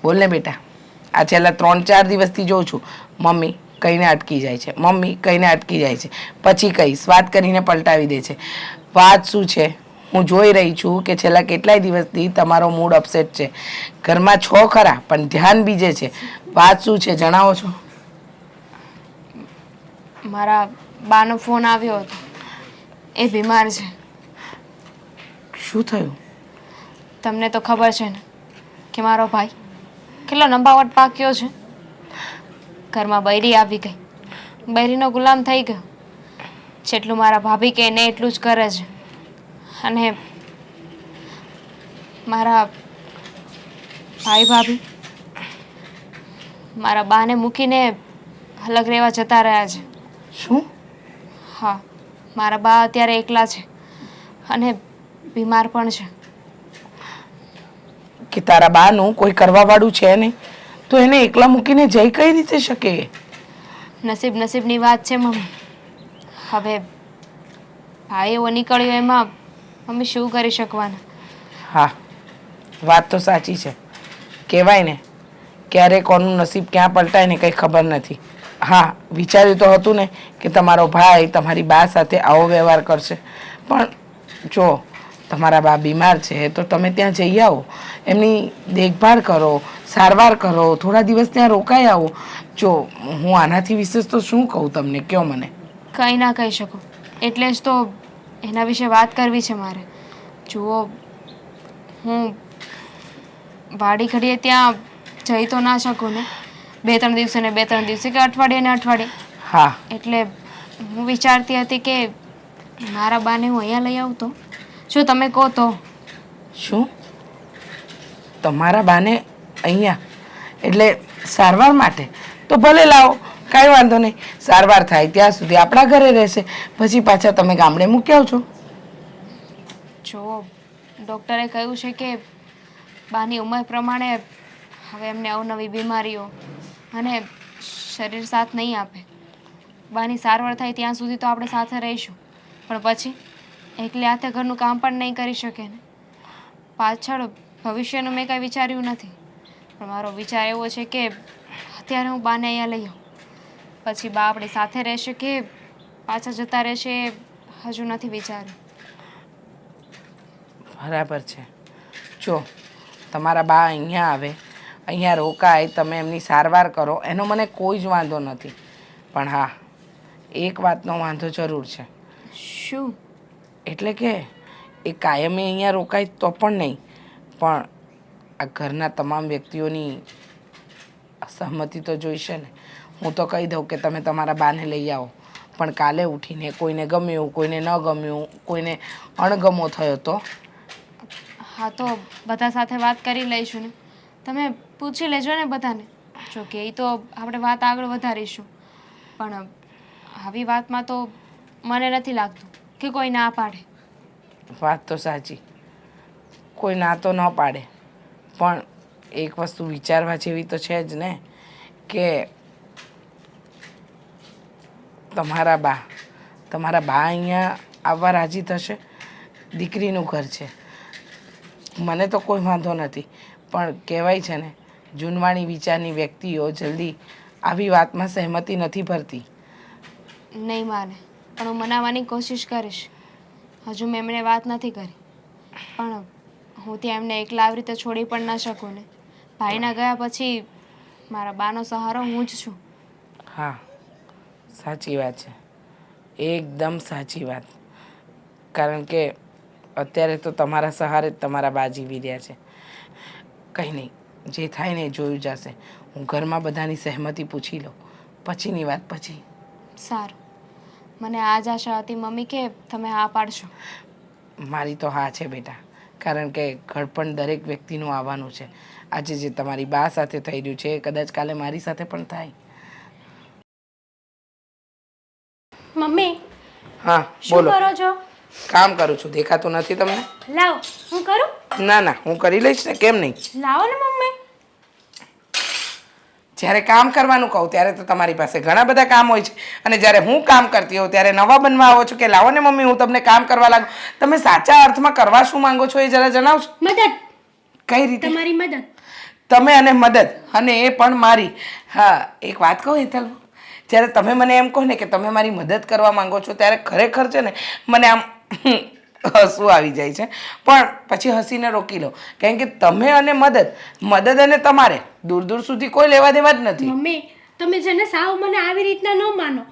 બોલ ને બેટા. આ છેલ્લા 3-4 દિવસથી જોઉં છું મમ્મી કહીને અટકી જાય છે, મમ્મી કહીને અટકી જાય છે, પછી કહીશ વાત કરીને પલટાવી દે છે. વાત શું છે? હું જોઈ રહી છું કે છેલ્લા કેટલાય દિવસથી તમારો મૂડ અપસેટ છે. ઘરમાં છો ખરા પણ ધ્યાન બીજે છે. વાત શું છે જણાવો છો? મારા બાનો ફોન આવ્યો હતો. એ બીમાર છે. શું થયું? તમને તો ખબર છે ને કે મારો ભાઈ કેટલો નંબાવટ પાક્યો છે. ઘરમાં બૈરી આવી ગઈ, બૈરીનો ગુલામ થઈ ગયો. જેટલું મારા ભાભી કહે ને એટલું જ કરે છે. અને મારા ભાઈ ભાભી મારા બાને મૂકીને અલગ રહેવા જતા રહ્યા છે. શું? હા, મારા બા અત્યારે એકલા છે અને બીમાર પણ છે. કે તારા બાનું કોઈ કરવાવાળું છે નહીં તો એને એકલા મૂકીને જઈ કઈ રીતે શકે? નસીબની વાત છે મમ્મી. હવે ભાઈ એવો નીકળ્યો એમાં મમ્મી શું કરી શકવાના? હા, વાત તો સાચી છે. કહેવાય ને ક્યારે કોનું નસીબ ક્યાં પલટાય ને કંઈ ખબર નથી. હા, વિચાર્યું તો હતું ને કે તમારો ભાઈ તમારી બા સાથે આવો વ્યવહાર કરશે, પણ જો તમારા બા બીમાર છે તો તમે ત્યાં જઈ આવો, એમની દેખભાળ કરો, સારવાર કરો, થોડા દિવસ ત્યાં રોકાઈ આવો. જો હું આનાથી વિશેષ તો શું કહું તમને, કહો મને. કંઈ ના કહી શકો એટલે જ તો એના વિશે વાત કરવી છે મારે. જુઓ, હું વાડી ઘડીએ ત્યાં જઈ તો ના શકું ને 2-3 દિવસે ને 2-3 દિવસે કે અઠવાડિયે ને અઠવાડિયે. હા, એટલે હું વિચારતી હતી કે મારા બાને હું અહીંયા લઈ આવું તો, જો તમે કહો તો. શું? તમારા બાને અહીંયા એટલે સારવાર માટે? તો ભલે લાવો, કાંઈ વાંધો નહીં. સારવાર થાય ત્યાં સુધી આપણા ઘરે રહેશે, પછી પાછા તમે ગામડે મૂકી આવજો. જો ડૉક્ટરે કહ્યું છે કે બાની ઉંમર પ્રમાણે હવે એમને અવનવી બીમારીઓ અને શરીર સાથ નહીં આપે. બાની સારવાર થાય ત્યાં સુધી તો આપણે સાથે રહીશું, પણ પછી એકલી હાથે ઘરનું કામ પણ નહીં કરી શકે ને. પાછળ ભવિષ્યનું મેં કાંઈ વિચાર્યું નથી, પણ મારો વિચાર એવો છે કે અત્યારે હું બાને અહીંયા લઈ આવું, પછી બા આપણી સાથે રહેશે કે પાછા જતા રહેશે એ હજુ નથી વિચાર્યું. બરાબર છે. જો તમારા બા અહીંયા આવે, અહીંયા રોકાય, તમે એમની સારવાર કરો, એનો મને કોઈ જ વાંધો નથી. પણ હા, એક વાતનો વાંધો જરૂર છે. શું? એટલે કે એ કાયમી અહીંયા રોકાય તો પણ નહીં, પણ આ ઘરના તમામ વ્યક્તિઓની સહમતિ તો જોઈશે ને. હું તો કહી દઉં કે તમે તમારા બાને લઈ આવો, પણ કાલે ઉઠીને કોઈને ગમ્યું, કોઈને ન ગમ્યું, કોઈને અણગમો થયો તો? હા, તો બધા સાથે વાત કરી લઈશું ને. તમે પૂછી લેજો ને બધાને. જો કે એ તો આપણે વાત આગળ વધારીશું, પણ આવી વાતમાં તો મને નથી લાગતું કે કોઈ ના પાડે. વાત તો સાચી, કોઈ ના તો ન પાડે, પણ એક વસ્તુ વિચારવા જેવી તો છે જ ને કે તમારા બા અહીંયા આવવા રાજી થશે? દીકરીનું ઘર છે. મને તો કોઈ વાંધો નથી, પણ કહેવાય છે ને જૂનવાણી વિચારની વ્યક્તિઓ જલ્દી આવી વાતમાં સહેમતી નથી ભરતી. નહીં માને, પણ હું મનાવવાની કોશિશ કરીશ. હજુ મેં એમને વાત નથી કરી, પણ હું ત્યાં એમને એકલા આવી રીતે છોડી પણ ન શકું ને. ભાઈના ગયા પછી મારા બાનો સહારો હું જ છું. હા, સાચી વાત છે, એકદમ સાચી વાત. કારણ કે અત્યારે તો તમારા સહારે જ તમારા બા જીવી રહ્યા છે. કંઈ નહીં, જે થાય ને એ જોયું જશે. હું ઘરમાં બધાની સહેમતિ પૂછી લઉં, પછીની વાત પછી. સારું, મને આ જ આશા હતી મમ્મી કે તમે હા પાડશો. મારી તો હા છે બેટા, કારણ કે ઘડપણ દરેક વ્યક્તિનું આવવાનું છે. આજે જે તમારી બા સાથે થઈ રહ્યું છે એ કદાચ કાલે મારી સાથે પણ થાય. મમ્મી, હા શું બોલો. કરો છો? કામ કરું છું, દેખાતું નથી તમને? લાવો, હું કરું? ના, હું કરી લઈશ ને, કેમ નહીં. લાવો ને મમ્મી. જ્યારે કામ કરવાનું કહું ત્યારે તો તમારી પાસે ઘણા બધા કામ હોય છે, અને જ્યારે હું કામ કરતી હોઉં ત્યારે નવા બનવા આવો છો કે લાવો ને મમ્મી હું તમને કામ કરવા લાગુ. તમે સાચા અર્થમાં કરવા શું માંગો છો એ જરા જણાવશો? મદદ. કઈ રીતે? તમારી મદદ. તમે અને મદદ, અને એ પણ મારી. હા, એક વાત કહું હેતલ, જ્યારે તમે મને એમ કહો ને કે તમે મારી મદદ કરવા માંગો છો, ત્યારે ખરેખર છે ને મને આમ હસવું આવી જાય છે. પણ પછી હસીને રોકી લો, કારણ કે તમે અને મદદ અને તમારે દૂર દૂર સુધી કોઈ લેવા દેવા જ નથી. મમ્મી તમે છે ને સાવ મને આવી રીતના ન માનો.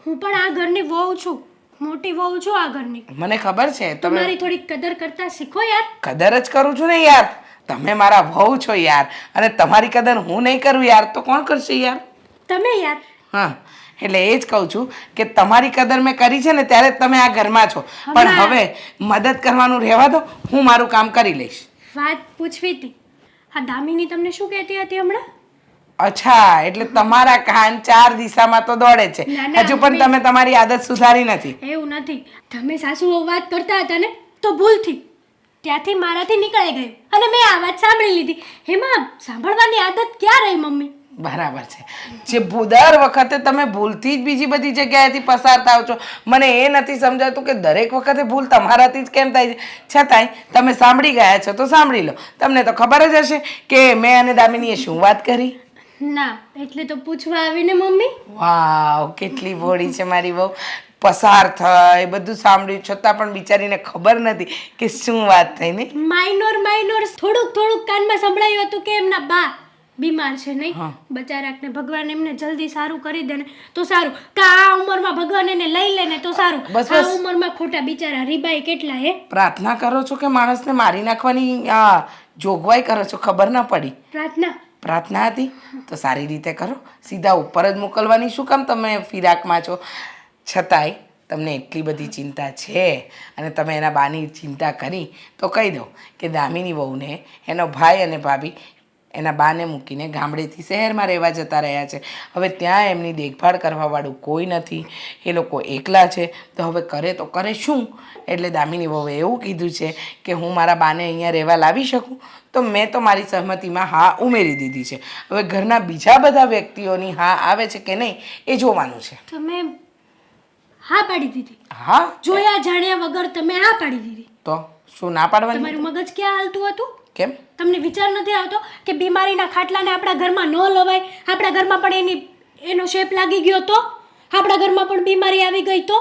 હું પણ આ ઘરની વહુ છું, મોટી વહુ છું આ ઘરની. મને ખબર છે તમે તમારી થોડી કદર કરતા શીખો યાર. કદર જ કરું છું ને યાર. તમે મારા વહુ છો યાર, અને તમારી કદર હું નહીં કરું યાર તો કોણ કરશે યાર? તમે યાર. હા, એટલે એ જ કહું છું કે તમારી કદર મેં કરી છે ને ત્યારે જ તમે આ ઘરમાં છો. પણ હવે મદદ કરવાનું રહેવા દો, હું મારું કામ કરી લઈશ. વાત પૂછવી હતી, હા દામિની તમને શું કહેતી હતી હમણાં? અચ્છા, એટલે તમારા કાન ચાર દિશામાં તો દોડે છે. ના, ના, હજુ પણ તમે તમારી આદત સુધારી નથી. એવું નથી. તમે સાસુ વાત કરતા હતા ને તો ભૂલથી ત્યાંથી મારાથી નીકળી ગયું અને મેં આ વાત સાંભળી લીધી. એમાં સાંભળવાની આદત ક્યાં રહી મમ્મી? બરાબર છે. જે દર વખતે તમે ભૂલથી જ બીજી બધી જગ્યાએથી પસાર થાવ છો, મને એ નથી સમજાતું કે દરેક વખતે ભૂલ તમારાથી જ કેમ થાય છે. છતાંય તમે સાંભળી ગયા છો તો સાંભળી લો. તમને તો ખબર જ હશે કે મેં અને દામિનીએ શું વાત કરી. ના, એટલે તો પૂછવા આવીને મમ્મી. વાવ, કેટલી ભોળી છે મારી બહુ. પસાર થઈ બધું સાંભળ્યું છતાં પણ બિચારીને ખબર નથી કે શું વાત થઈ ને. માઇનોર થોડુંક કાનમાં સંભળાયું હતું કે એમના બા બીમાર છે નહીં. બચારાકને ભગવાન એમને જલ્દી સારું કરી દે ને તો સારું. કા આ ઉંમરમાં ભગવાન એને લઈ લે ને તો સારું. બસ, આ બસ. ઉંમરમાં ખોટા બિચારા રીબાઈ કેટલા હે. પ્રાર્થના કરો છો કે માણસને મારી નાખવાની જોગવાઈ કરો છો? ખબર ના પડી. પ્રાર્થના હતી તો સારી રીતે કરો. સીધા ઉપર જ મોકલવાની શું કામ તમે ફિરાકમાં છો? છતાંય તમને એટલી બધી ચિંતા છે અને તમે એના બાની ચિંતા કરી તો કહી દો કે દામિની વહુને એનો ભાઈ અને ભાભી એના બાને મૂકીને ગામડેથી શહેરમાં રહેવા જતા રહ્યા છે. હવે ત્યાં એમની દેખભાળ કરવાવાળું કોઈ નથી. એ લોકો એકલા છે. તો હવે કરે તો કરે શું? એટલે દામિની વહુએ એવું કીધું છે કે હું મારા બાને અહીંયા રહેવા લાવી શકું. તો મેં તો મારી સહમતિમાં હા ઉમેરી દીધી છે. હવે ઘરના બીજા બધા વ્યક્તિઓની હા આવે છે કે નહીં એ જોવાનું છે. તમે હા પાડી દીધી? હા, જોયા જાણ્યા વગર તમે હા પાડી દીધી? તો શું ના પાડવાની? તમારું મગજ ક્યાં હાલતું હતું? કેમ? તમને વિચાર નથી આવતો કે બીમારીના ખાટલાને આપણા ઘરમાં ન લવાય? આપણા ઘરમાં પણ એનો શેપ લાગી ગયો તો? આપણા ઘરમાં પણ બીમારી આવી ગઈ તો?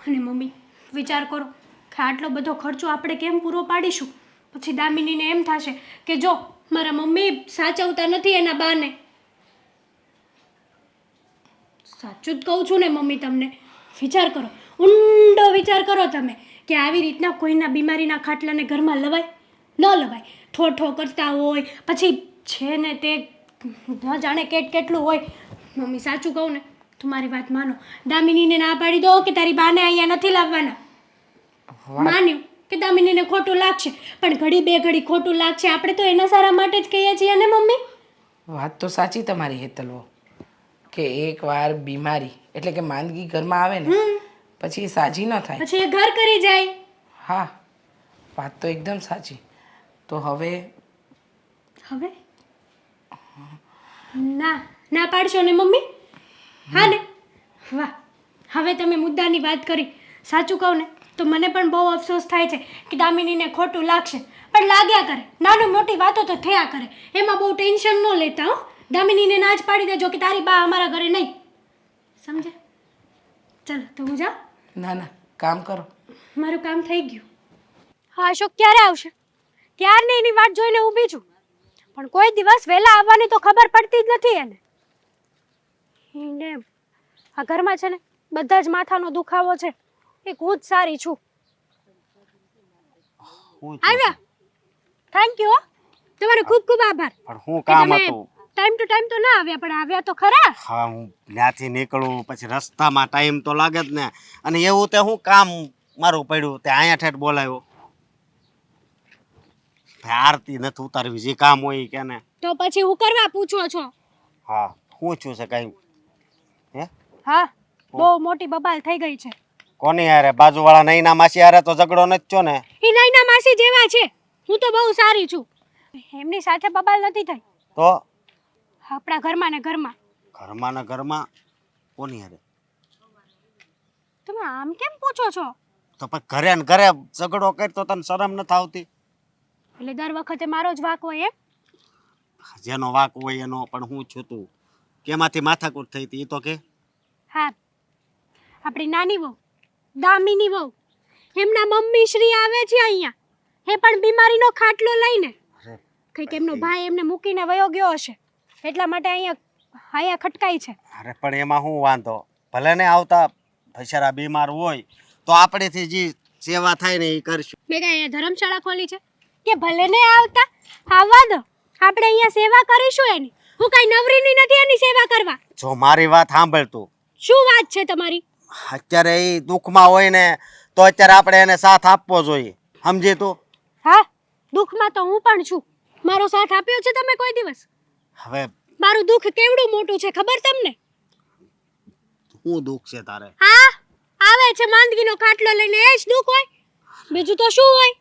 અને મમ્મી વિચાર કરો કે આટલો બધો ખર્ચો આપણે કેમ પૂરો પાડીશું? પછી દામિનીને એમ થશે કે જો મારા મમ્મી સાચવતા નથી એના બાને. સાચું જ કહું છું ને મમ્મી તમને. વિચાર કરો, ઊંડો વિચાર કરો તમે કે આવી રીતના કોઈના બીમારીના ખાટલાને ઘરમાં લવાય? ન લવાય. ઠો કરતા હોય પછી છે ને તે ન જાણે કેટલું હોય. મમ્મી સાચું કહું ને તો મારી વાત માનો. દામિનીને ના પાડી દો કે તારી બાને અહીંયા નથી લાવવાના. માન્યું કે દામિનીને ખોટું લાગશે, પણ ઘડી બે ઘડી ખોટું લાગશે. આપણે તો એના સારા માટે જ કહીએ છીએ ને મમ્મી. વાત તો સાચી તમારી હેતલવો, કે એકવાર બીમારી એટલે કે માંદગી ઘરમાં આવે ને પછી એ સાજી ન થાય. પછી એ ઘર કરી જાય. હા, વાત તો એકદમ સાચી. તો હવે ના પાડશો ને મમ્મી? હા ને? વાહ, હવે તમે મુદ્દાની વાત કરી. સાચું કહું ને તો મને પણ બહુ અફસોસ થાય છે કે દામિનીને ખોટું લાગશે, પણ લાગ્યા કરે. નાની મોટી વાતો તો થયા કરે, એમાં બહુ ટેન્શન ન લેતા હો. દામિનીને ના જ પાડી દેજો કે તારી બા અમારા ઘરે નહીં. સમજે? ચાલો તો હું જાઉં. ના, કામ કરો. મારું કામ થઈ ગયું. હા, અશોક ક્યારે આવશે? ક્યારની એની વાટ જોઈને ઊભી છું, પણ કોઈ દિવસ વહેલા આવવાની તો ખબર પડતી જ નથી એને. આ ઘરમાં છે ને બધા જ માથાનો દુખાવો છે. એક હું જ સારી છું. આવ્યા? Thank you. તમારો ખૂબ ખૂબ આભાર. પણ હું કામ હતું? ટાઈમ ટુ ટાઈમ તો ના આવ્યા, પણ આવ્યા તો ખરા. હા, હું ત્યાંથી નીકળું પછી રસ્તામાં ટાઈમ તો લાગે જ ને. અને એવું તે હું કામ મારું પડ્યું તે અહીંયા ઠેઠ બોલાવ્યો. આરતી નથી ઉતારવી, જે કામ હોય કે ને. તો પછી હું કરવા પૂછો છો? હા, હું છું છે કઈ? હે? હા, બહુ મોટી બબાલ થઈ ગઈ છે. કોની યારે? બાજુવાળા નૈના માસી યારે તો ઝઘડો નથી થયો ને? એ નૈના માસી જેવા છે. હું તો બહુ સારી છું. એમની સાથે બબાલ નથી થઈ. તો આપણા ઘરમાં ને ઘરમાં. ઘરમાં ને ઘરમાં કોની યારે? તમે આમ કેમ પૂછો છો? તો પછી ઘરે ને ઘરે ઝઘડો કરતો તને શરમ નથી આવતી? એટલે દર વખતે મારો જ વાક હોય એમ? જેનો વાક હોય એનો, પણ હું છું તું કેમાંથી માથાકૂટ થઈ હતી એ તો કે. હા, આપણી નાની વહુ દામિની વહુ એમના મમ્મી શ્રી આવે છે અહીંયા, એ પણ બીમારીનો ખાટલો લઈને. અરે કંઈક એમનો ભાઈ એમને મૂકીને વયો ગયો હશે એટલા માટે અહીંયા ખટકાય છે. અરે પણ એમાં શું વાંધો, ભલે ને આવતા બિચારા બીમાર હોય તો આપણેથી જે સેવા થાય ને એ કરશું. મેં કાંઈ અહીંયા ધર્મશાળા ખોલી છે કે ભલે ને આવતા આવવા દો, આપણે અહીંયા સેવા કરીશું એની. હું કાંઈ નવરીની નથી એની સેવા કરવા. જો મારી વાત સાંભળ તું, શું વાત છે તમારી? અત્યારે એ દુઃખમાં હોય ને તો અત્યારે આપણે એને સાથ આપવો જોઈએ, સમજી તું? હા, દુઃખમાં તો હું પણ છું. મારો સાથ આપ્યો છે તમે કોઈ દિવસ? હવે મારું દુઃખ કેવડું મોટું છે ખબર તમને? શું દુઃખ છે તારે? હા, આવે છે માંદગીનો ખાટલો લઈને, એ જ દુઃખ હોય, બીજું તો શું હોય?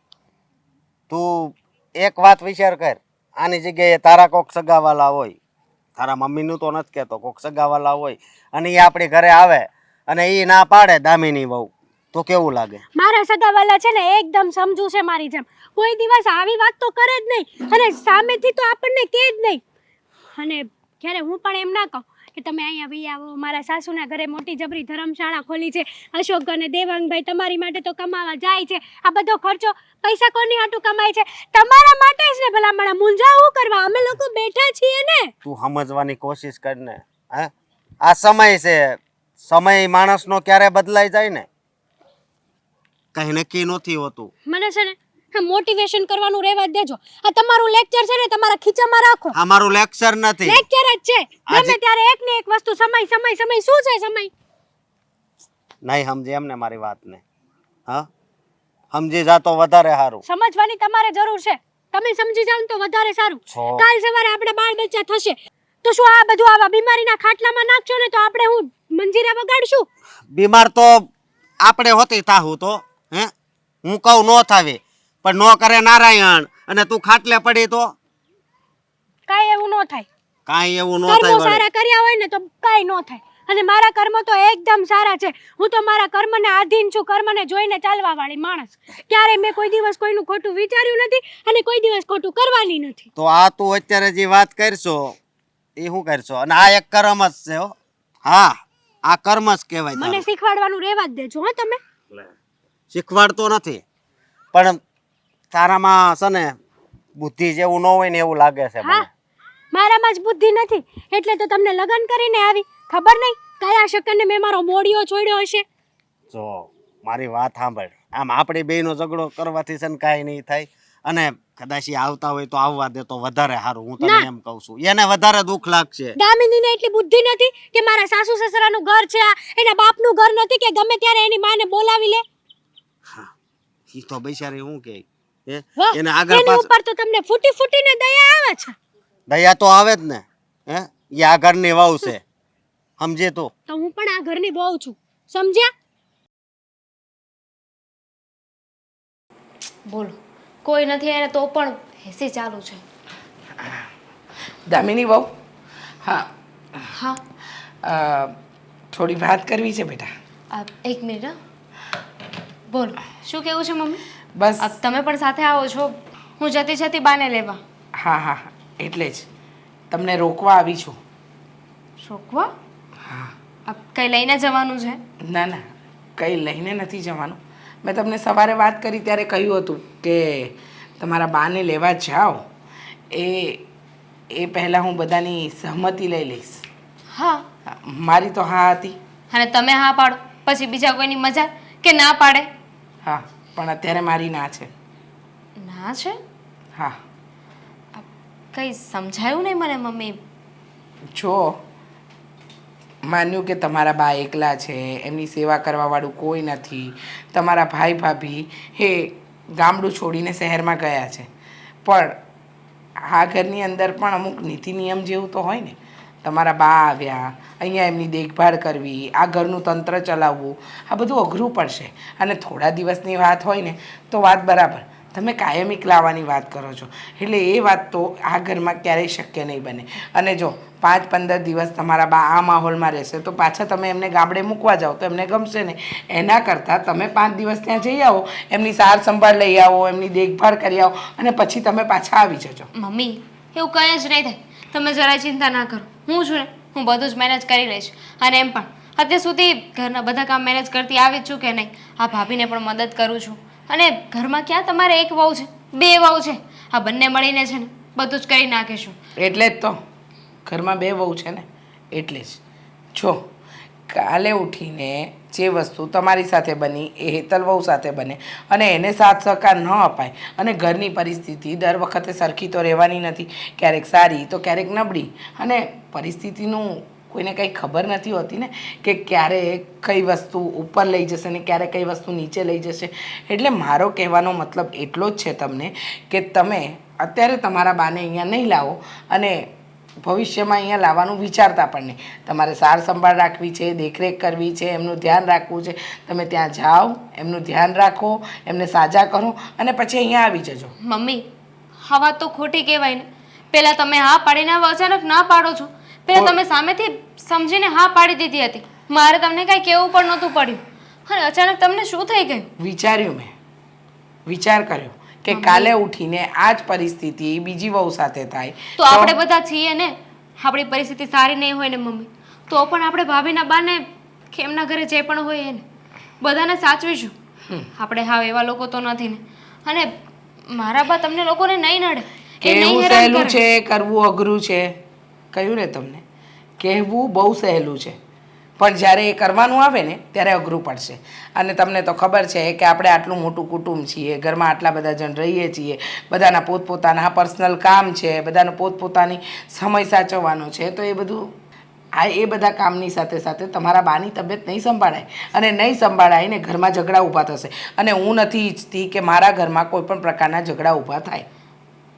તું એક વાત વિચાર કર, આની જગ્યાએ તારા કોક સગાવાલા હોય, તારા મમ્મીનું તો નથી કહેતો, કોક સગાવાલા હોય અને એ આપણી ઘરે આવે અને એ ના પાડે દામિની વહુ, તો કેવું લાગે? મારા સગાવાલા છે ને એકદમ સમજુ છે મારી જેમ, કોઈ દિવસ આવી વાત તો કરે જ નહીં અને સામેથી તો આપણને કહે જ નહીં. અને જ્યારે હું પણ એમ ના કહું કે તમે અહીંયા વી આવો, મારા સાસુના ઘરે મોટી જબરી ધર્મશાળા ખોલી છે, અશોક અને દેવાંગભાઈ તમારી માટે તો કમાવા જાય છે, આ બધો ખર્ચો પૈસા કોની હાટું કમાય છે? તમારા માટે જ ને. ભલા મારા મૂંઝા હું કરવા, અમે લોકો બેઠા છીએ ને. તું સમજવાની કોશિશ કર ને. હે, આ સમય છે, સમય માણસનો ક્યારે બદલાઈ જાય ને કઈ નક્કી નથી હોતું. મને છે ને મોટિવેશન કરવાનું રહેવા જ દેજો. આ તમારું લેક્ચર છે ને તમારા ખીચામાં રાખો. આ મારું લેક્ચર નથી, લેક્ચર જ છે. ગમે ત્યારે એક ને એક વસ્તુ સમય સમય સમય શું છે સમય? નહીં સમજે એમને મારી વાતને. હા, સમજી જા તો વધારે સારું. સમજવાની તમારે જરૂર છે. તમે સમજી જાવ ને તો વધારે સારું. કાલ સવારે આપણે બાળ બચ્ચા થશે તો શું આ બધું આવા બીમારીના ખાટલામાં નાખશો ને તો આપણે હું મંજીરા વગાડશું? બીમાર તો આપણે હોતી થાવું તો હે, હું કહું નો થાવે, પણ નો કરે નારાયણ અને તું ખાટલે પડી તો કાઈ એવું ન થાય. કાઈ એવું નો કર્મો થાય વળી. સારા કર્યા હોય ને તો કાઈ ન થાય. અને મારા કર્મ તો એકદમ સારા છે. હું તો મારા કર્મને આધીન છું, કર્મને જોઈને ચાલવા વાળી માણસ. ક્યારે મેં કોઈ દિવસ કોઈનું ખોટું વિચાર્યું નથી અને કોઈ દિવસ ખોટું કરવાની નથી. તો આ તું અત્યારે જે વાત કરશો એ શું કરશો? અને આ એક કર્મ જ છે હો. હા, આ કર્મ જ કહેવાય. મને તારું શીખવાડવાનું રહેવા જ દેજો હો તમે. શીખવાડતો નથી, પણ તારામાં છે ને બુદ્ધિ જેવું ન હોય ને એવું લાગે છે મને. હા, મારામાં જ બુદ્ધિ નથી એટલે તો તમને લગ્ન કરીને આવી. ખબર નહીં કયા શકને મેં મારો મોડિયો છોડ્યો હશે. જો મારી વાત સાંભળ, આમ આપણી બેયનો ઝઘડો કરવાથી છે ને કાંઈ નહીં થાય. અને કદાચ એ આવતા હોય તો આવવા દે તો વધારે સારું. હું તને એમ કહું છું, એને વધારે દુઃખ લાગશે. દામિનીને એટલી બુદ્ધિ નથી કે મારા સાસુ સસરાનું ઘર છે આ, એના બાપનું ઘર નથી કે ગમે ત્યારે એની માને બોલાવી લે. ઈ તો બિચારી શું કહે હે, વાહ, એને આગળ એની પાછળ ઉપર તો તમને ફૂટી ફૂટીને દયા આવે છે. દયા તો આવે જ ને. હે, એ આ ઘરની વહુ છે, સમજે તો. તો હું પણ આ ઘરની બહુ છું, સમજ્યા? બોલો, કોઈ નથી એને તો પણ હેસી ચાલુ છે. દામિની વહુ, હા, હા, થોડી વાત કરવી છે બેટા. એક મિનિટ હા. બોલો, શું કેવું છે મમ્મી? બસ તમે પણ સાથે આવો છો? હું જતી જતી બાને લેવા. હા હા હા, એટલે જ તમને રોકવા આવી છું. રોકવા? હા. કઈ લઈને જવાનું છે? ના ના, કંઈ લઈને નથી જવાનું. મેં તમને સવારે વાત કરી ત્યારે કહ્યું હતું કે તમારા બાને લેવા જાઓ એ પહેલાં હું બધાની સહમતિ લઈ લઈશ. હા. મારી તો હા હતી. અને તમે હા પાડો પછી બીજા કોઈની મજા કે ના પાડે? હા, પણ અત્યારે મારી ના છે. ના છે? હા. કંઈ સમજાયું નહીં મને મમ્મી. જો માન્યું કે તમારા બા એકલા છે, એમની સેવા કરવાવાળું કોઈ નથી, તમારા ભાઈ ભાભી એ ગામડું છોડીને શહેરમાં ગયા છે, પણ આ ઘરની અંદર પણ અમુક નીતિ નિયમ જેવું તો હોય ને. તમારા બા આવ્યા, અહીંયા એમની દેખભાળ કરવી, આ ઘરનું તંત્ર ચલાવવું, આ બધું અઘરું પડશે. અને થોડા દિવસની વાત હોય ને તો વાત બરાબર, તમે કાયમિક લાવવાની વાત કરો છો એટલે એ વાત તો આ ઘરમાં ક્યારેય શક્ય નહીં બને. અને જો 5-15 દિવસ તમારા બા આ માહોલમાં રહેશે તો પાછા તમે એમને ગામડે મૂકવા જાઓ તો એમને ગમશે ને. એના કરતાં તમે 5 દિવસ ત્યાં જઈ આવો, એમની સાર સંભાળ લઈ આવો, એમની દેખભાળ કરી આવો અને પછી તમે પાછા આવી જજો. મમ્મી, એવું કંઈ જ નહીં થાય. તમે જરાય ચિંતા ના કરો. હું છું ને, હું બધું જ મેનેજ કરી લઈશ. અને એમ પણ અત્યાર સુધી ઘરના બધા કામ મેનેજ કરતી આવી જ છું કે નહીં. આ ભાભીને પણ મદદ કરું છું. અને ઘરમાં ક્યાં તમારે એક વહુ છે, બે વહુ છે. આ બંને મળીને છે ને બધું જ કરી નાખીશું. એટલે જ તો ઘરમાં બે વહુ છે ને, એટલે જ જો કાલે ઉઠીને જે વસ્તુ તમારી સાથે બની એ હેતલ વહુ સાથે બને અને એને સાથ સહકાર ન અપાય અને ઘરની પરિસ્થિતિ દર વખતે સરખી તો રહેવાની નથી, ક્યારેક સારી તો ક્યારેક નબળી. અને પરિસ્થિતિનું કોઈને કંઈ ખબર નથી હોતી ને કે ક્યારે કઈ વસ્તુ ઉપર લઈ જશે ને ક્યારે કઈ વસ્તુ નીચે લઈ જશે. એટલે મારો કહેવાનો મતલબ એટલો જ છે તમને કે તમે અત્યારે તમારા બાને અહીંયા નહીં લાવો અને ભવિષ્યમાં અહીંયા લાવવાનું વિચારતા પણ નહીં. તમારે સાર સંભાળ રાખવી છે, દેખરેખ કરવી છે, એમનું ધ્યાન રાખવું છે. તમે ત્યાં જાઓ, એમનું ધ્યાન રાખો, એમને સાજા કરો અને પછી અહીંયા આવી જજો. મમ્મી, આ વાત તો ખોટી કહેવાય ને. પહેલાં તમે હા પાડીને હવે અચાનક ના પાડો છો. પહેલાં તમે સામેથી સમજીને હા પાડી દીધી હતી. મારે તમને કાંઈ કહેવું પણ નહોતું પડ્યું. અને અચાનક તમને શું થઈ ગયું? વિચાર્યું મેં, વિચાર કર્યો કે કાલે ઉઠીને આ જ પરિસ્થિતિ બીજી વહુ સાથે થાય તો આપણે બધા છીએ ને. આપણી પરિસ્થિતિ સારી નહીં હોય ને મમ્મી, તો પણ આપણે ભાભીના બાને કે એમના ઘરે જે પણ હોય એને બધાને સાચવીશું. આપણે હા એવા લોકો તો નથી ને. અને મારા બા તમને લોકોને નહીં નડે, એ નહીં કહેવું હેરાન સહેલું કરે. છે, કરવું અઘરું છે. કહ્યું ને તમને, કહેવું બહુ સહેલું છે પણ જ્યારે એ કરવાનું આવે ને ત્યારે અઘરું પડશે. અને તમને તો ખબર છે કે આપણે આટલું મોટું કુટુંબ છીએ, ઘરમાં આટલા બધા જણ રહીએ છીએ, બધાના પોતપોતાના પર્સનલ કામ છે, બધાનો પોતપોતાની સમય સાચવવાનો છે. તો એ બધું એ બધા કામની સાથે સાથે તમારા બાની તબિયત નહીં સંભાળાય અને નહીં સંભાળાય ને ઘરમાં ઝઘડા ઊભા થશે. અને હું નથી ઈચ્છતી કે મારા ઘરમાં કોઈ પણ પ્રકારના ઝઘડા ઊભા થાય.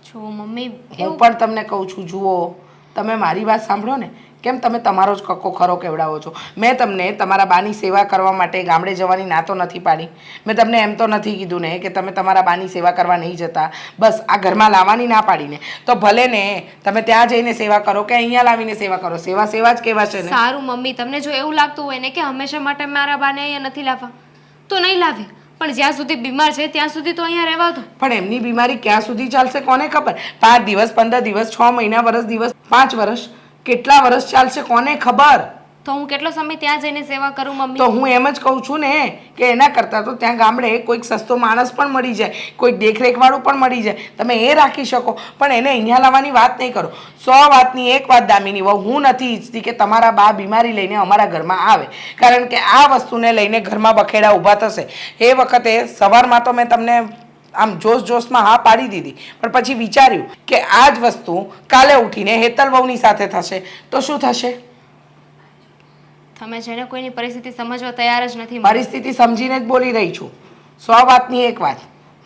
જો મમ્મી, હું પણ તમને કહું છું, જુઓ તમે મારી વાત સાંભળો ને. કેમ તમે તમારો જ કક્કો ખરો કેવડાવો છો? મેં તમને તમારા બાની સેવા કરવા માટે ગામડે જવાની ના તો નથી પાડી. મેં તમને એમ તો નથી કીધું ને કે તમે તમારા બાની સેવા કરવા નહીં જતા. બસ આ ઘરમાં લાવવાની ના પાડીને તો ભલે ને તમે ત્યાં જઈને સેવા કરો કે અહીંયા લાવીને સેવા કરો, સેવા સેવા જ કહેવાશે ને. સારું મમ્મી, તમને જો એવું લાગતું હોય ને કે હંમેશા માટે મારા બાને અહીંયા નથી લાવવા, તો નહીં લાવે. પણ જ્યાં સુધી બીમાર છે ત્યાં સુધી તો અહીંયા રહેવા દો. પણ એમની બીમારી ક્યાં સુધી ચાલશે કોને ખબર? 5 દિવસ, 15 દિવસ, 6 મહિના, વર્ષ દિવસ, 5 વર્ષ, કેટલા વર્ષ ચાલશે કોને ખબર? તો હું કેટલો સમય ત્યાં જઈને સેવા કરું મમ્મી? તો હું એમ જ કહું છું ને કે એના કરતાં તો ત્યાં ગામડે કોઈક સસ્તો માણસ પણ મળી જાય, કોઈક દેખરેખવાળું પણ મળી જાય, તમે એ રાખી શકો. પણ એને અહીંયા લાવવાની વાત નહીં કરો. 100 વાતની એક વાત દામિની વહુ, હું નથી ઈચ્છતી કે તમારા બા બીમારી લઈને અમારા ઘરમાં આવે. કારણ કે આ વસ્તુને લઈને ઘરમાં બખેડા ઊભા થશે. એ વખતે સવારમાં તો મેં તમને આમ જોશમાં હા પાડી દીધી, પણ પછી વિચાર્યું કે આ જ વસ્તુ કાલે ઉઠીને હેતલ વહુની સાથે થશે તો શું થશે? તમે છે ને કોઈની પરિસ્થિતિ સમજવા તૈયાર જ નથી. પરિસ્થિતિ સમજીને જ બોલી રહી છું. 100 વાતની એક વાત,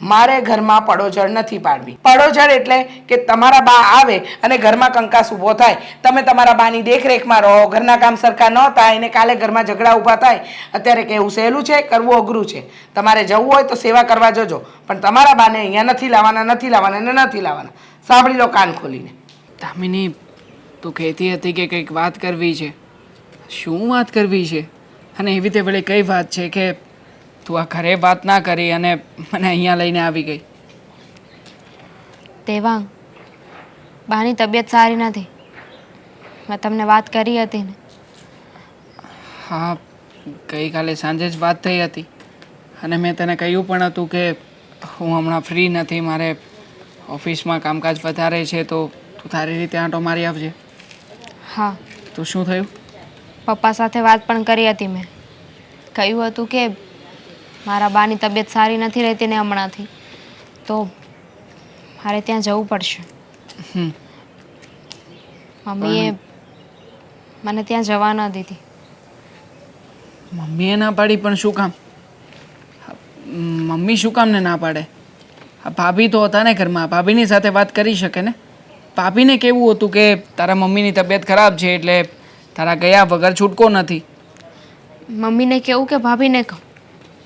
મારે ઘરમાં પડોજળ નથી પાડવી. પડોજળ એટલે કે તમારા બા આવે અને ઘરમાં કંકાસ ઊભો થાય, તમે તમારા બાની દેખરેખમાં રહો, ઘરના કામ સરખા ન થાય અને કાલે ઘરમાં ઝઘડા ઊભા થાય. અત્યારે કેવું સહેલું છે, કરવું અઘરું છે. તમારે જવું હોય તો સેવા કરવા જજો, પણ તમારા બાને અહીંયા નથી લાવવાના, નથી લાવવાના ને નથી લાવવાના. સાંભળી લો કાન ખોલીને. દામિની, તું કહેતી હતી કે કંઈક વાત કરવી છે. શું વાત કરવી છે? અને એવી રીતે વળી કઈ વાત છે કે તું આ ઘરે વાત ના કરી અને મને અહીંયા લઈને આવી ગઈ? દેવાંગ, બાની તબિયત સારી નથી. મેં તમને વાત કરી હતી ને. હા, ગઈકાલે સાંજે જ વાત થઈ હતી અને મેં તને કહ્યું પણ હતું કે હું હમણાં ફ્રી નથી, મારે ઓફિસમાં કામકાજ વધારે છે, તો તું તારી રીતે આંટો મારી આવજે. હા, તો શું થયું? પપ્પા સાથે વાત પણ કરી હતી મેં. કહ્યું હતું કે મારા બાની તબિયત સારી નથી રહેતી ને હમણાંથી, તો મારે ત્યાં જવું પડશે. મમ્મીએ મને ત્યાં જવા ન દીધી. મમ્મીએ ના પાડી? પણ શું કામ? મમ્મી શું કામ ને ના પાડે? ભાભી તો હતા ને ઘરમાં, ભાભીની સાથે વાત કરી શકે ને. ભાભીને કેવું હતું કે તારા મમ્મીની તબિયત ખરાબ છે એટલે તારા ગયા વગર છૂટકો નથી. મમ્મીને કહું કે ભાભીને કહું,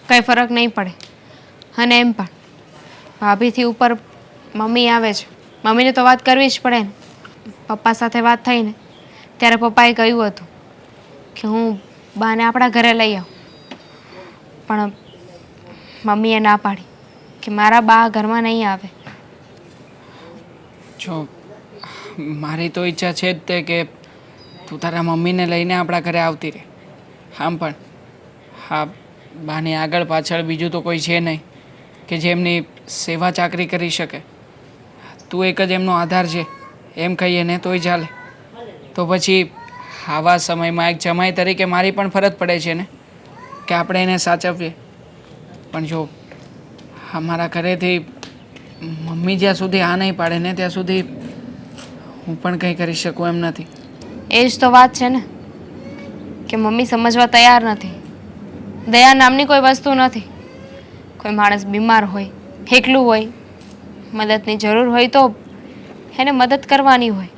કંઈ ફરક નહીં પડે. અને એમ પણ ભાભીથી ઉપર મમ્મી આવે છે, મમ્મીને તો વાત કરવી જ પડે ને. પપ્પા સાથે વાત થઈ ને ત્યારે પપ્પાએ કહ્યું હતું કે હું બાને આપણા ઘરે લઈ આવું, પણ મમ્મીએ ના પાડી કે મારા બા ઘરમાં નહીં આવે. જો મારી તો ઈચ્છા છે જ તે કે તું તારા મમ્મીને લઈને આપણા ઘરે આવતી રહે. આમ પણ હા, બાની આગળ પાછળ બીજું તો કોઈ છે નહીં કે જે એમની સેવા ચાકરી કરી શકે. તું એક જ એમનો આધાર છે એમ કહીએ ને તોય ચાલે. તો પછી આવા સમયમાં એક જમાઈ તરીકે મારી પણ ફરજ પડે છે ને કે આપણે એને સાચવીએ. પણ જો અમારા ઘરેથી મમ્મી જ્યાં સુધી આ નહીં પાડે ને ત્યાં સુધી હું પણ કંઈ કરી શકું એમ નથી. એ જ તો વાત છે ને કે મમ્મી સમજવા તૈયાર નથી. દયા નામની કોઈ વસ્તુ નથી. કોઈ માણસ બીમાર હોય, એકલું હોય, મદદની જરૂર હોય તો એને મદદ કરવાની હોય.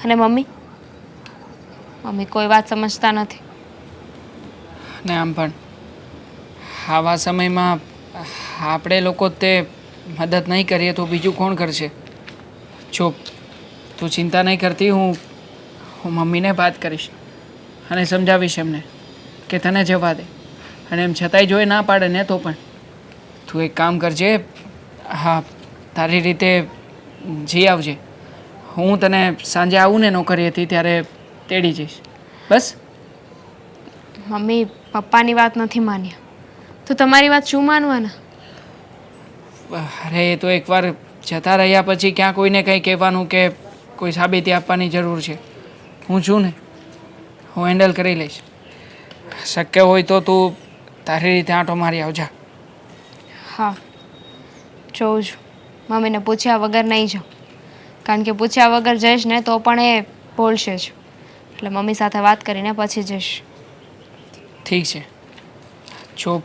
અને મમ્મી કોઈ વાત સમજતા નથી. ને આમ પણ આવા સમયમાં આપણે લોકો તે મદદ નહીં કરીએ તો બીજું કોણ કરશે? જો તું ચિંતા નહીં કરતી, હું મમ્મીને વાત કરીશ અને સમજાવીશ એમને કે તને જવા દે. અને એમ છતાંય જો એ ના પાડે ને તો પણ તું એક કામ કરજે. હા, તારી રીતે જઈ આવજે. હું તને સાંજે આવું ને નોકરીએથી ત્યારે તેડી જઈશ. બસ. મમ્મી પપ્પાની વાત નથી માન્યા તો તમારી વાત શું માનવાના? અરે એ તો એકવાર જતા રહ્યા પછી ક્યાં કોઈને કંઈ કહેવાનું કે કોઈ સાબિતી આપવાની જરૂર છે? હું છું ને, હું હેન્ડલ કરી લઈશ. શક્ય હોય તો તું તારી રીતે આંટો મારી આવજા. હા, જોઉં છું. મમ્મીને પૂછ્યા વગર નહીં જાઉં, કારણ કે પૂછ્યા વગર જઈશ ને તો પણ એ બોલશે જ. એટલે મમ્મી સાથે વાત કરીને પછી જઈશ. ઠીક છે. જો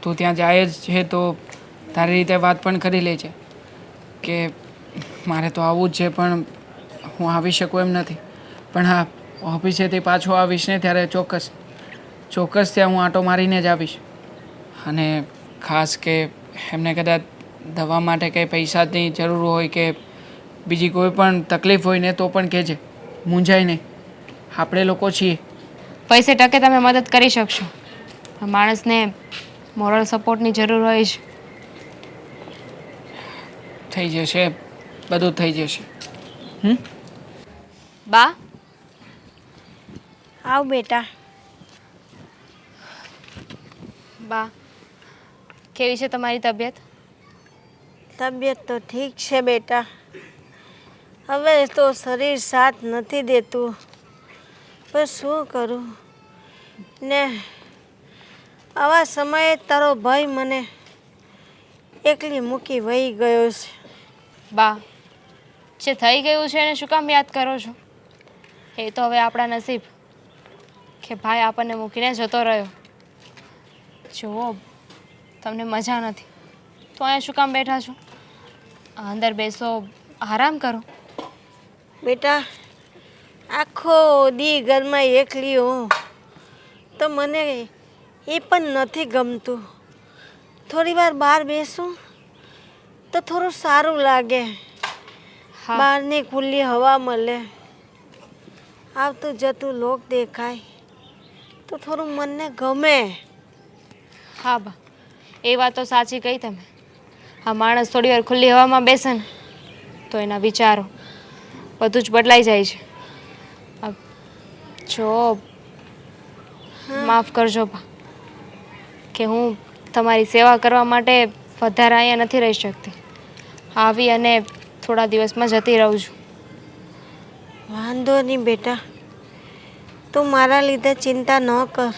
તું ત્યાં જાય જ છે તો તારી રીતે વાત પણ કરી લેજે કે મારે તો આવવું જ છે પણ હું આવી શકું એમ નથી. પણ હા, ઓફિસેથી પાછો આવીશ ને ત્યારે ચોક્કસ ત્યાં હું આંટો મારીને જ આવીશ. અને ખાસ કે એમને કદાચ દવા માટે કંઈ પૈસાની જરૂર હોય કે બીજી કોઈ પણ તકલીફ હોય ને તો પણ કહેજે. મૂંઝાય નહીં, આપણે લોકો છીએ. પૈસે ટકે તમે મદદ કરી શકશો. માણસને મોરલ સપોર્ટની જરૂર હોય છે. થઈ જશે, બધું થઈ જશે. બા, આવ બેટા. બા કેવી છે તમારી તબિયત? તબિયત તો ઠીક છે બેટા. હવે તો શરીર સાથ નથી દેતું, પણ શું કરું ને આવા સમયે તારો ભાઈ મને એકલી મૂકી વહી ગયો છે. બા, જે થઈ ગયું છે એને શું કામ યાદ કરો છો? એ તો હવે આપણા નસીબ કે ભાઈ આપણને મૂકીને જતો રહ્યો. જુઓ, તમને મજા નથી તો અહીંયા શું કામ બેઠા છો? અંદર બેસો, આરામ કરો. બેટા, આખો દી ઘરમાં એકલી હું તો મને એ પણ નથી ગમતું. થોડી વાર બહાર બેસું તો થોડું સારું લાગે. હા, બહારની ખુલ્લી હવા મળે, આવતું જતું લોક દેખાય તો થોડું મનને ગમે. હા બા, એ વાત તો સાચી કહી તમે. આ માણસ થોડી વાર ખુલ્લી હવામાં બેસે ને તો એના વિચારો બધું જ બદલાઈ જાય છે. જો માફ કરજો બા કે હું તમારી સેવા કરવા માટે વધારે અહીંયા નથી રહી શકતી. આવી અને થોડા દિવસમાં જતી રહું છું. વાંધો નહીં બેટા, તું મારા લીધે ચિંતા ન કર.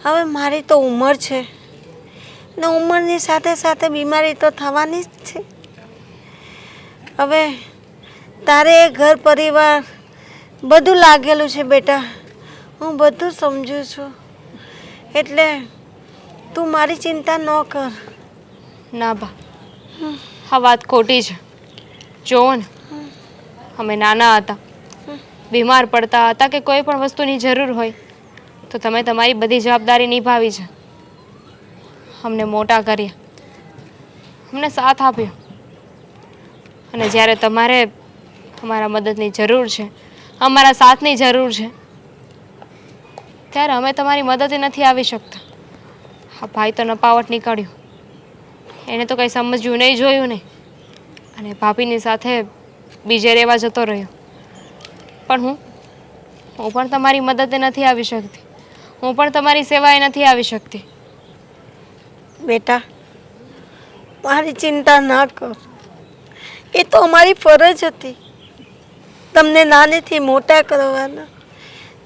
હવે મારી તો ઉંમર છે ને ઉંમરની સાથે સાથે બીમારી તો થવાની જ છે. હવે તારે એ ઘર પરિવાર બધું લાગેલું છે બેટા, હું બધું સમજુ છું. એટલે તું મારી ચિંતા ન કર. ના બા, આ વાત ખોટી છે. જુઓ ને, અમે નાના હતા, બીમાર પડતા હતા કે કોઈ પણ વસ્તુની જરૂર હોય તો તમે તમારી બધી જવાબદારી નિભાવી છે. અમને મોટા કર્યા, અમને સાથ આપ્યો. અને જ્યારે તમારે અમારા મદદની જરૂર છે, અમારા સાથની જરૂર છે, ત્યારે અમે તમારી મદદે નથી આવી શકતા. હા, ભાઈ તો નપાવટ નીકળ્યો. એને તો કંઈ સમજ્યું નહીં, જોયું નહીં. અને ભાભીની સાથે બીજે રહેવા જતો રહ્યો. પણ હું પણ તમારી મદદે નથી આવી શકતી. હું પણ તમારી સેવાએ નથી આવી શકતી. બેટા, મારી ચિંતા ના કર. એ તો અમારી ફરજ હતી, તમને નાનેથી મોટા કરવાના,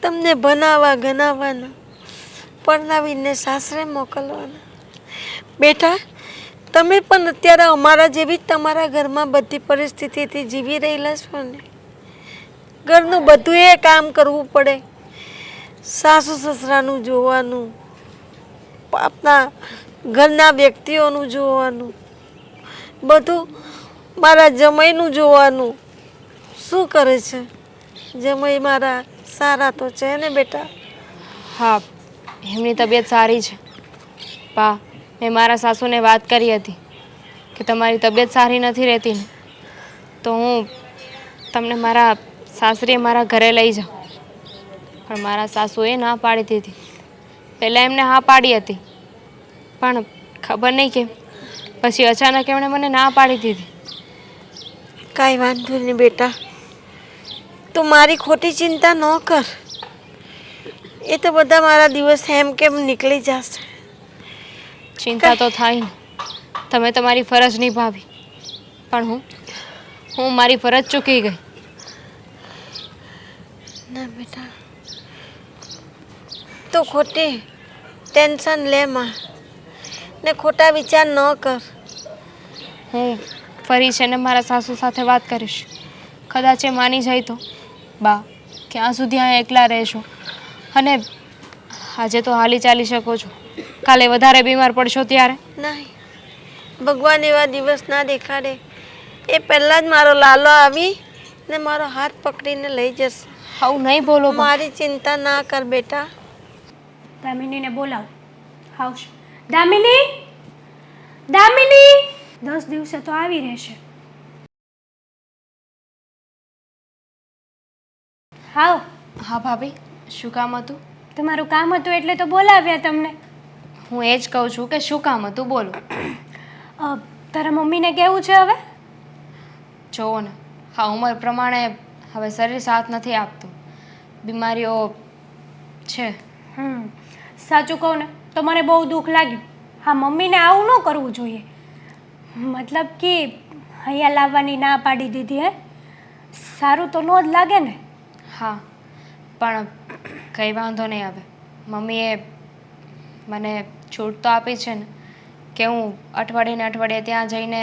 તમને ભણાવવા ગણાવવાના, પરણાવીને સાસરે મોકલવાના. બેટા, તમે પણ અત્યારે અમારા જેવી જ તમારા ઘરમાં બધી પરિસ્થિતિથી જીવી રહેલા છો ને. ઘરનું બધું એ કામ કરવું પડે, સાસુ સસરાનું જોવાનું, આપણા ઘરના વ્યક્તિઓનું જોવાનું, બધું મારા જમાઈનું જોવાનું. શું કરે છે જમાઈ મારા? સારા તો છે ને બેટા? હા, એમની તબિયત સારી છે. બા, મેં મારા સાસુને વાત કરી હતી કે તમારી તબિયત સારી નથી રહેતી ને, તો હું તમને મારા સાસરીએ મારા ઘરે લઈ જાઉં. પણ મારા સાસુએ ના પાડી દીધી. પહેલાં એમને હા પાડી હતી, પણ ખબર નહીં કેમ પછી અચાનક એમણે મને ના પાડી દીધી. કાંઈ વાંધો નહીં બેટા, તું મારી ખોટી ચિંતા ન કર. એ તો બધા મારા દિવસ એમ કેમ નીકળી જશે. ચિંતા તો થાય ને, તમે તમારી ફરજ નિભાવી, પણ હું મારી ફરજ ચૂકી ગઈ. ના બેટા, તું ખોટી ટેન્શન લે માં ને ખોટા વિચાર ન કર. હું ફરી છે ને મારા સાસુ સાથે વાત કરીશ. કદાચ એ માની જાય તો. બા, ક્યાં સુધી અહીંયા એકલા રહેશો? અને આજે તો હાલી ચાલી શકો છો, કાલે વધારે બીમાર પડશો ત્યારે? નહીં, ભગવાન એવા દિવસ ના દેખાડે. એ પહેલાં જ મારો લાલો આવી ને મારો હાથ પકડીને લઈ જશે. આવું નહીં બોલો બા. મારી ચિંતા ના કર બેટા. દામિનીને બોલાવ, આવશે. દામિની, દામિની! 10 દિવસે તો આવી રહેશે. હાવ. હા ભાભી, શું કામ હતું? તમારું કામ હતું એટલે તો બોલાવ્યા તમને. હું એ જ કહું છું કે શું કામ હતું, બોલો. તારા મમ્મીને કેવું છે હવે? જુઓ ને, હા, ઉંમર પ્રમાણે હવે શરીર સાથ નથી આપતું, બીમારીઓ છે. સાચું કહું ને તો મને બહુ દુઃખ લાગ્યું. હા, મમ્મીને આવું ન કરવું જોઈએ. મતલબ કે અહીંયા લાવવાની ના પાડી દીધી. હે, સારું તો ન જ લાગે ને. હા, પણ કંઈ વાંધો નહીં. હવે મમ્મીએ મને છૂટ તો આપી છે ને કે હું અઠવાડિયે ને અઠવાડિયે ત્યાં જઈને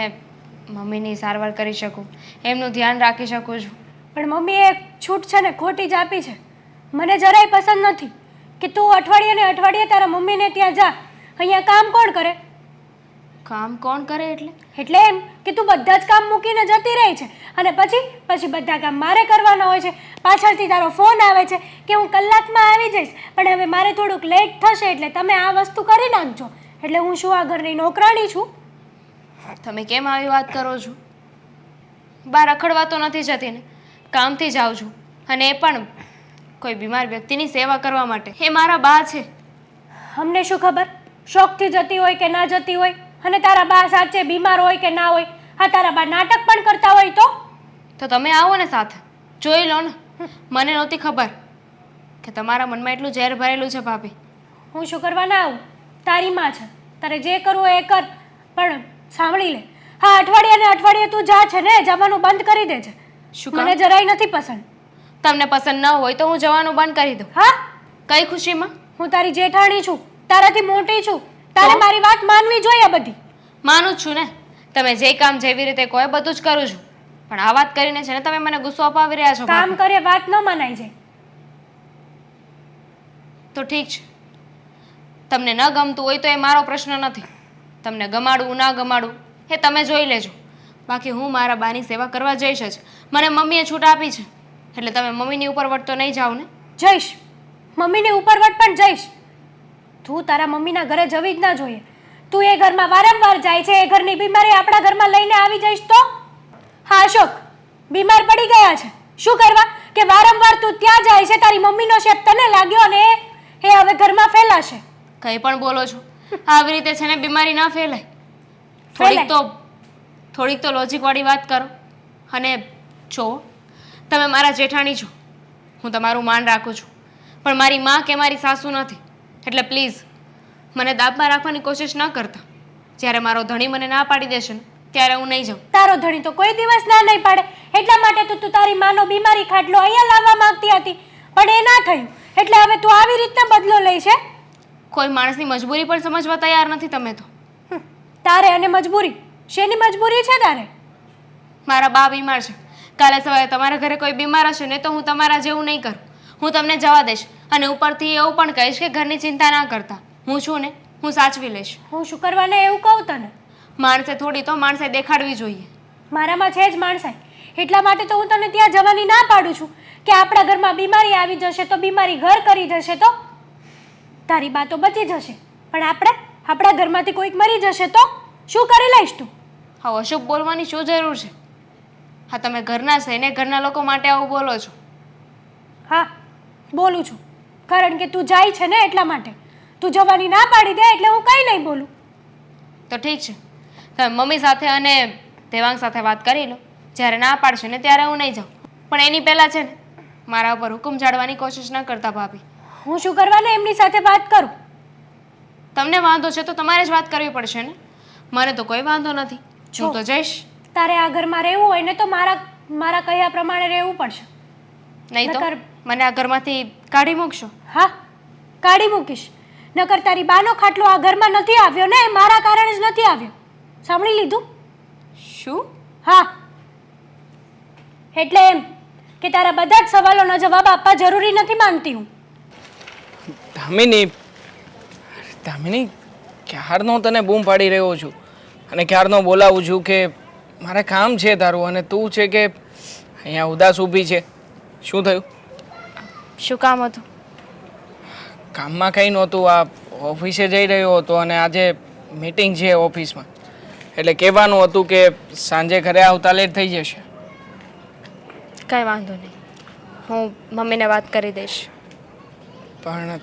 મમ્મીની સારવાર કરી શકું, એમનું ધ્યાન રાખી શકું છું. પણ મમ્મીએ છૂટ છે ને ખોટી જ આપી છે. મને જરાય પસંદ નથી કે તું અઠવાડિયે ને અઠવાડિયે તારા મમ્મીને ત્યાં જા. અહીંયા કામ કોણ કરે? કામ કોણ કરે એટલે? એટલે એમ કે તું બધા જ કામ મૂકીને જતી રહી છે અને પછી બધા કામ મારે કરવાના હોય છે. પાછળથી તારો ફોન આવે છે કે હું કલાકમાં આવી જઈશ, પણ હવે મારે થોડુંક લેટ થશે એટલે તમે આ વસ્તુ કરી નાખજો. એટલે હું શું આ ઘરની નોકરાણી છું? તમે કેમ આવી વાત કરો છો? બહાર રખડવા તો નથી જતી ને, કામથી જ આવું છું, અને એ પણ કોઈ બીમાર વ્યક્તિની સેવા કરવા માટે. એ મારા બા છે. અમને શું ખબર શોખથી જતી હોય કે ના જતી હોય? અને તારા બા સાચે બીમાર હોય કે ના હોય? હા, તારા બા નાટક પણ કરતા હોય તો તમે આવો ને સાથે, જોઈ લો ને. મને નહોતી ખબર કે તમારા મનમાં એટલું ઝેર ભરેલું છે ભાભી. હું શું કરવા ના આવું? તારી માં છે, તારે જે કરવું હોય એ કર, પણ સાંભળી લે. હા, અઠવાડિયે ને અઠવાડિયે તું જા છે ને, જવાનું બંધ કરી દે છે. શું કામ? મને જરાય નથી પસંદ. તમને પસંદ ન હોય તો હું જવાનું બંધ કરી દઉં. હા, કઈ ખુશીમાં? હું તારી જેઠાણી છું, તારાથી મોટી છું, તારે તો? મારી વાત માનવી જોઈએ બધી. માનું જ છું ને, તમે જે કામ જેવી રીતે કહો એ બધું જ કરું છું, પણ આ વાત કરીને છે ને તમે મને ગુસ્સો અપાવી રહ્યા છો. કામ કરે વાત ન મનાઈ જાય. તો ઠીક છે, તમને ન ગમતું હોય તો એ મારો પ્રશ્ન નથી. તમને ગમાડવું ના ગમાડવું એ તમે જોઈ લેજો. બાકી હું મારા બાની સેવા કરવા જઈશ જ. મને મમ્મીએ છૂટ આપી છે એટલે તમે મમ્મીની ઉપર વટ તો નહીં જાઓ ને. જઈશ, મમ્મીની ઉપર વટ પણ જઈશ. તું તારા મમ્મીના ઘરે જવી જ ના જોઈએ. તું એ ઘરમાં વારંવાર જાય છે, એ ઘરની બીમારી આપણા ઘરમાં લઈને આવી જઈશ તો? હા અશોક, બીમાર પડી ગયા છે, શું કરવા કે વારંવાર તું ત્યાં જાય છે, તારી મમ્મીનો શેપ તને લાગ્યો અને એ હવે ઘરમાં ફેલાશે. કંઈ પણ બોલો છો, આવી રીતે છે ને બીમારી ના ફેલાય. થોડીક તો લોજિક વાળી વાત કરો. અને જો તમે મારા જેઠાણી છો, હું તમારું માન રાખું છું, પણ મારી માં કે મારી સાસુ નથી. એટલે પ્લીઝ મને દાબમાં રાખવાની કોશિશ ન કરતા. જ્યારે મારો ધણી મને ના પાડી દેશે ને ત્યારે હું નહીં જાઉં. તારો ધણી તો કોઈ દિવસ ના નહીં પાડે, એટલા માટે તો તું તારી માનો બીમારી ખાટલો અહીંયા લાવવા માંગતી હતી, પણ એ ના થયું. એટલે હવે તું આવી રીતના બદલો લઈ છે. કોઈ માણસની મજબૂરી પણ સમજવા તૈયાર નથી તમે તો. તારે અને મજબૂરી, શેની મજબૂરી છે તારે? મારા બા બીમાર છે. કાલે સવારે તમારા ઘરે કોઈ બીમાર હશે ને તો હું તમારા જેવું નહીં કરું. હું તમને જવા દઈશ અને ઉપરથી એવું પણ કહીશ કે ઘરની ચિંતા ના કરતા. હું છું ને, હું સાચવી લઈશ. હું શું કરવાને એવું કહું તને? માણસે થોડી તો માણસે દેખાડવી જોઈએ. મારામાં છે જ માણસાઈ, એટલા માટે તો હું તને ત્યાં જવાની ના પાડું છું કે આપણા ઘરમાં બીમારી આવી જશે તો બીમારી ઘર કરી જશે તો તારી બા તો બચી જશે, પણ આપણા ઘરમાંથી કોઈક મરી જશે તો શું કરી લઈશ તું? હવે અશુભ બોલવાની શું જરૂર છે? હા, તમે ઘરના થઈને ઘરના લોકો માટે આવું બોલો છો. હા, બોલું છું, કારણ કે તું જાય છે ને એટલા માટે. તું જવાની ના પાડી દે એટલે હું કંઈ નહીં બોલું. તો ઠીક છે, તમે મમ્મી સાથે અને દેવાંગ સાથે વાત કરી લો. જ્યારે ના પાડશે ને ત્યારે હું નહીં જાઉં. પણ એની પહેલાં છે ને મારા ઉપર હુકમ ચાડવાની કોશિશ ન કરતા ભાભી. હું શું કરવાને એમની સાથે વાત કરું? તમને વાંધો છે તો તમારે જ વાત કરવી પડશે ને. મને તો કોઈ વાંધો નથી, હું તો જઈશ. તારે આ ઘરમાં રહેવું હોય ને તો મારા કહ્યા પ્રમાણે રહેવું પડશે. નહીં તો નકર- મને આ ઘરમાંથી કાઢી મૂકશો. હા, કાઢી મૂકીશ. નકર તારી બાનો ખાટલો આ ઘરમાં નથી આવ્યો ને, એ મારા કારણે જ નથી આવ્યો. સાંભળી લીધું? શું? હા, એટલે એમ કે તારા બધા જ સવાલોના જવાબ આપવા જરૂરી નથી માનતી હું. દામિની, ક્યારનો તને બૂમ પાડી રહ્યો છું અને ક્યારનો બોલાવું છું કે મારે કામ છે તારું, અને તું છે કે અહીંયા ઉદાસ ઊભી છે. શું થયું? શું કામ હતું? કામમાં કંઈ નહોતું, આ ઓફિસે જઈ રહ્યો હતો અને આજે મીટિંગ છે ઓફિસમાં, એટલે કહેવાનું હતું કે સાંજે ઘરે આવતા લેટ થઈ જશે. કાંઈ વાંધો નહીં, હું મમ્મીને વાત કરી દઈશ. પણ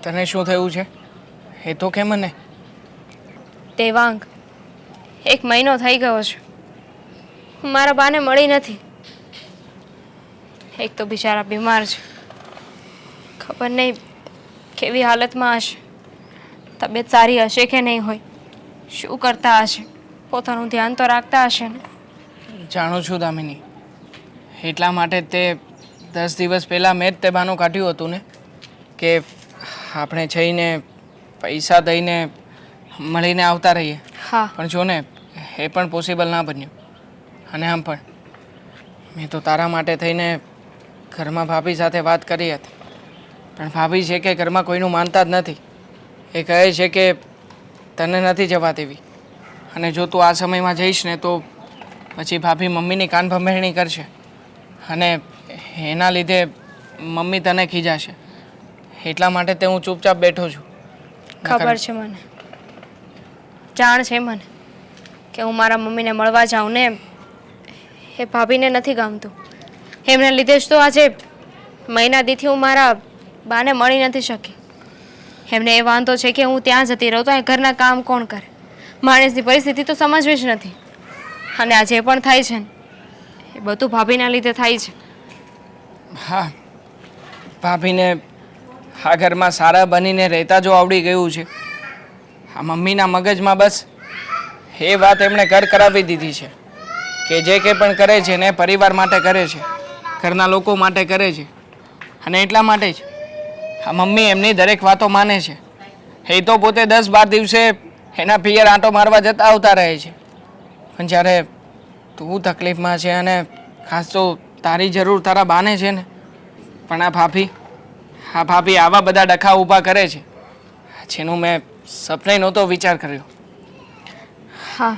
તને શું થયું છે એ તો કે મને. દેવાંગ, 1 મહિનો થઈ ગયો છે, હું મારા બાને મળી નથી. એક તો બિચારા બીમાર છે, ખબર નહીં કેવી હાલતમાં હશે, તબિયત સારી હશે કે નહીં હોય, શું કરતા હશે, પોતાનું ધ્યાન તો રાખતા હશે ને. જાણું છું દામિની, એટલા માટે તે 10 દિવસ પહેલાં મેં જ તે બહાનું કાઢ્યું હતું ને કે આપણે જઈને પૈસા દઈને મળીને આવતા રહીએ. હા, પણ જો ને એ પણ પોસિબલ ના બન્યું. અને આમ પણ મેં તો તારા માટે થઈને ઘરમાં ભાભી સાથે વાત કરી હતી, પણ ભાભી છે કે ઘરમાં કોઈનું માનતા જ નથી. એ કહે છે કે તને નથી જવા દેવી, અને જો તું આ સમયમાં જઈશ ને તો પછી ભાભી મમ્મીની કાન ભંભેરણી કરશે અને એના લીધે મમ્મી તને ખીજાશે. એટલા માટે તે હું ચૂપચાપ બેઠો છું. ખબર છે મને, જાણ છે મને કે હું મારા મમ્મીને મળવા જાઉં ને એ ભાભીને નથી ગમતું. એમને લીધે જ તો આજે મહિના દીથી હું મારા બાને મળી નથી શકી. એમને એ વાંધો છે કે હું ત્યાં જતી રહું તો એ ઘરના કામ કોણ કરે. માણસની પરિસ્થિતિ તો સમજવી જ નથી. અને આ જે પણ થાય છે ને એ બધું ભાભીના લીધે થાય છે. હા, ભાભીને આ ઘરમાં સારા બનીને રહેતા જો આવડી ગયું છે, આ મમ્મીના મગજમાં બસ એ વાત એમણે ઘર કરાવી દીધી છે કે જે કંઈ પણ કરે છે ને પરિવાર માટે કરે છે, ઘરના લોકો માટે કરે છે. અને એટલા માટે જ આ મમ્મી એમની દરેક વાતો માને છે. એ તો પોતે 10-12 દિવસે એના પિયર આંટો મારવા જતા આવતા રહે છે, પણ જ્યારે તું તકલીફમાં છે અને ખાસ તો તારી જરૂર તારા બાને છે ને, પણ આ ભાભી આવા બધા ડખા ઊભા કરે છે જેનું મેં સપને નહોતો વિચાર કર્યો. હા,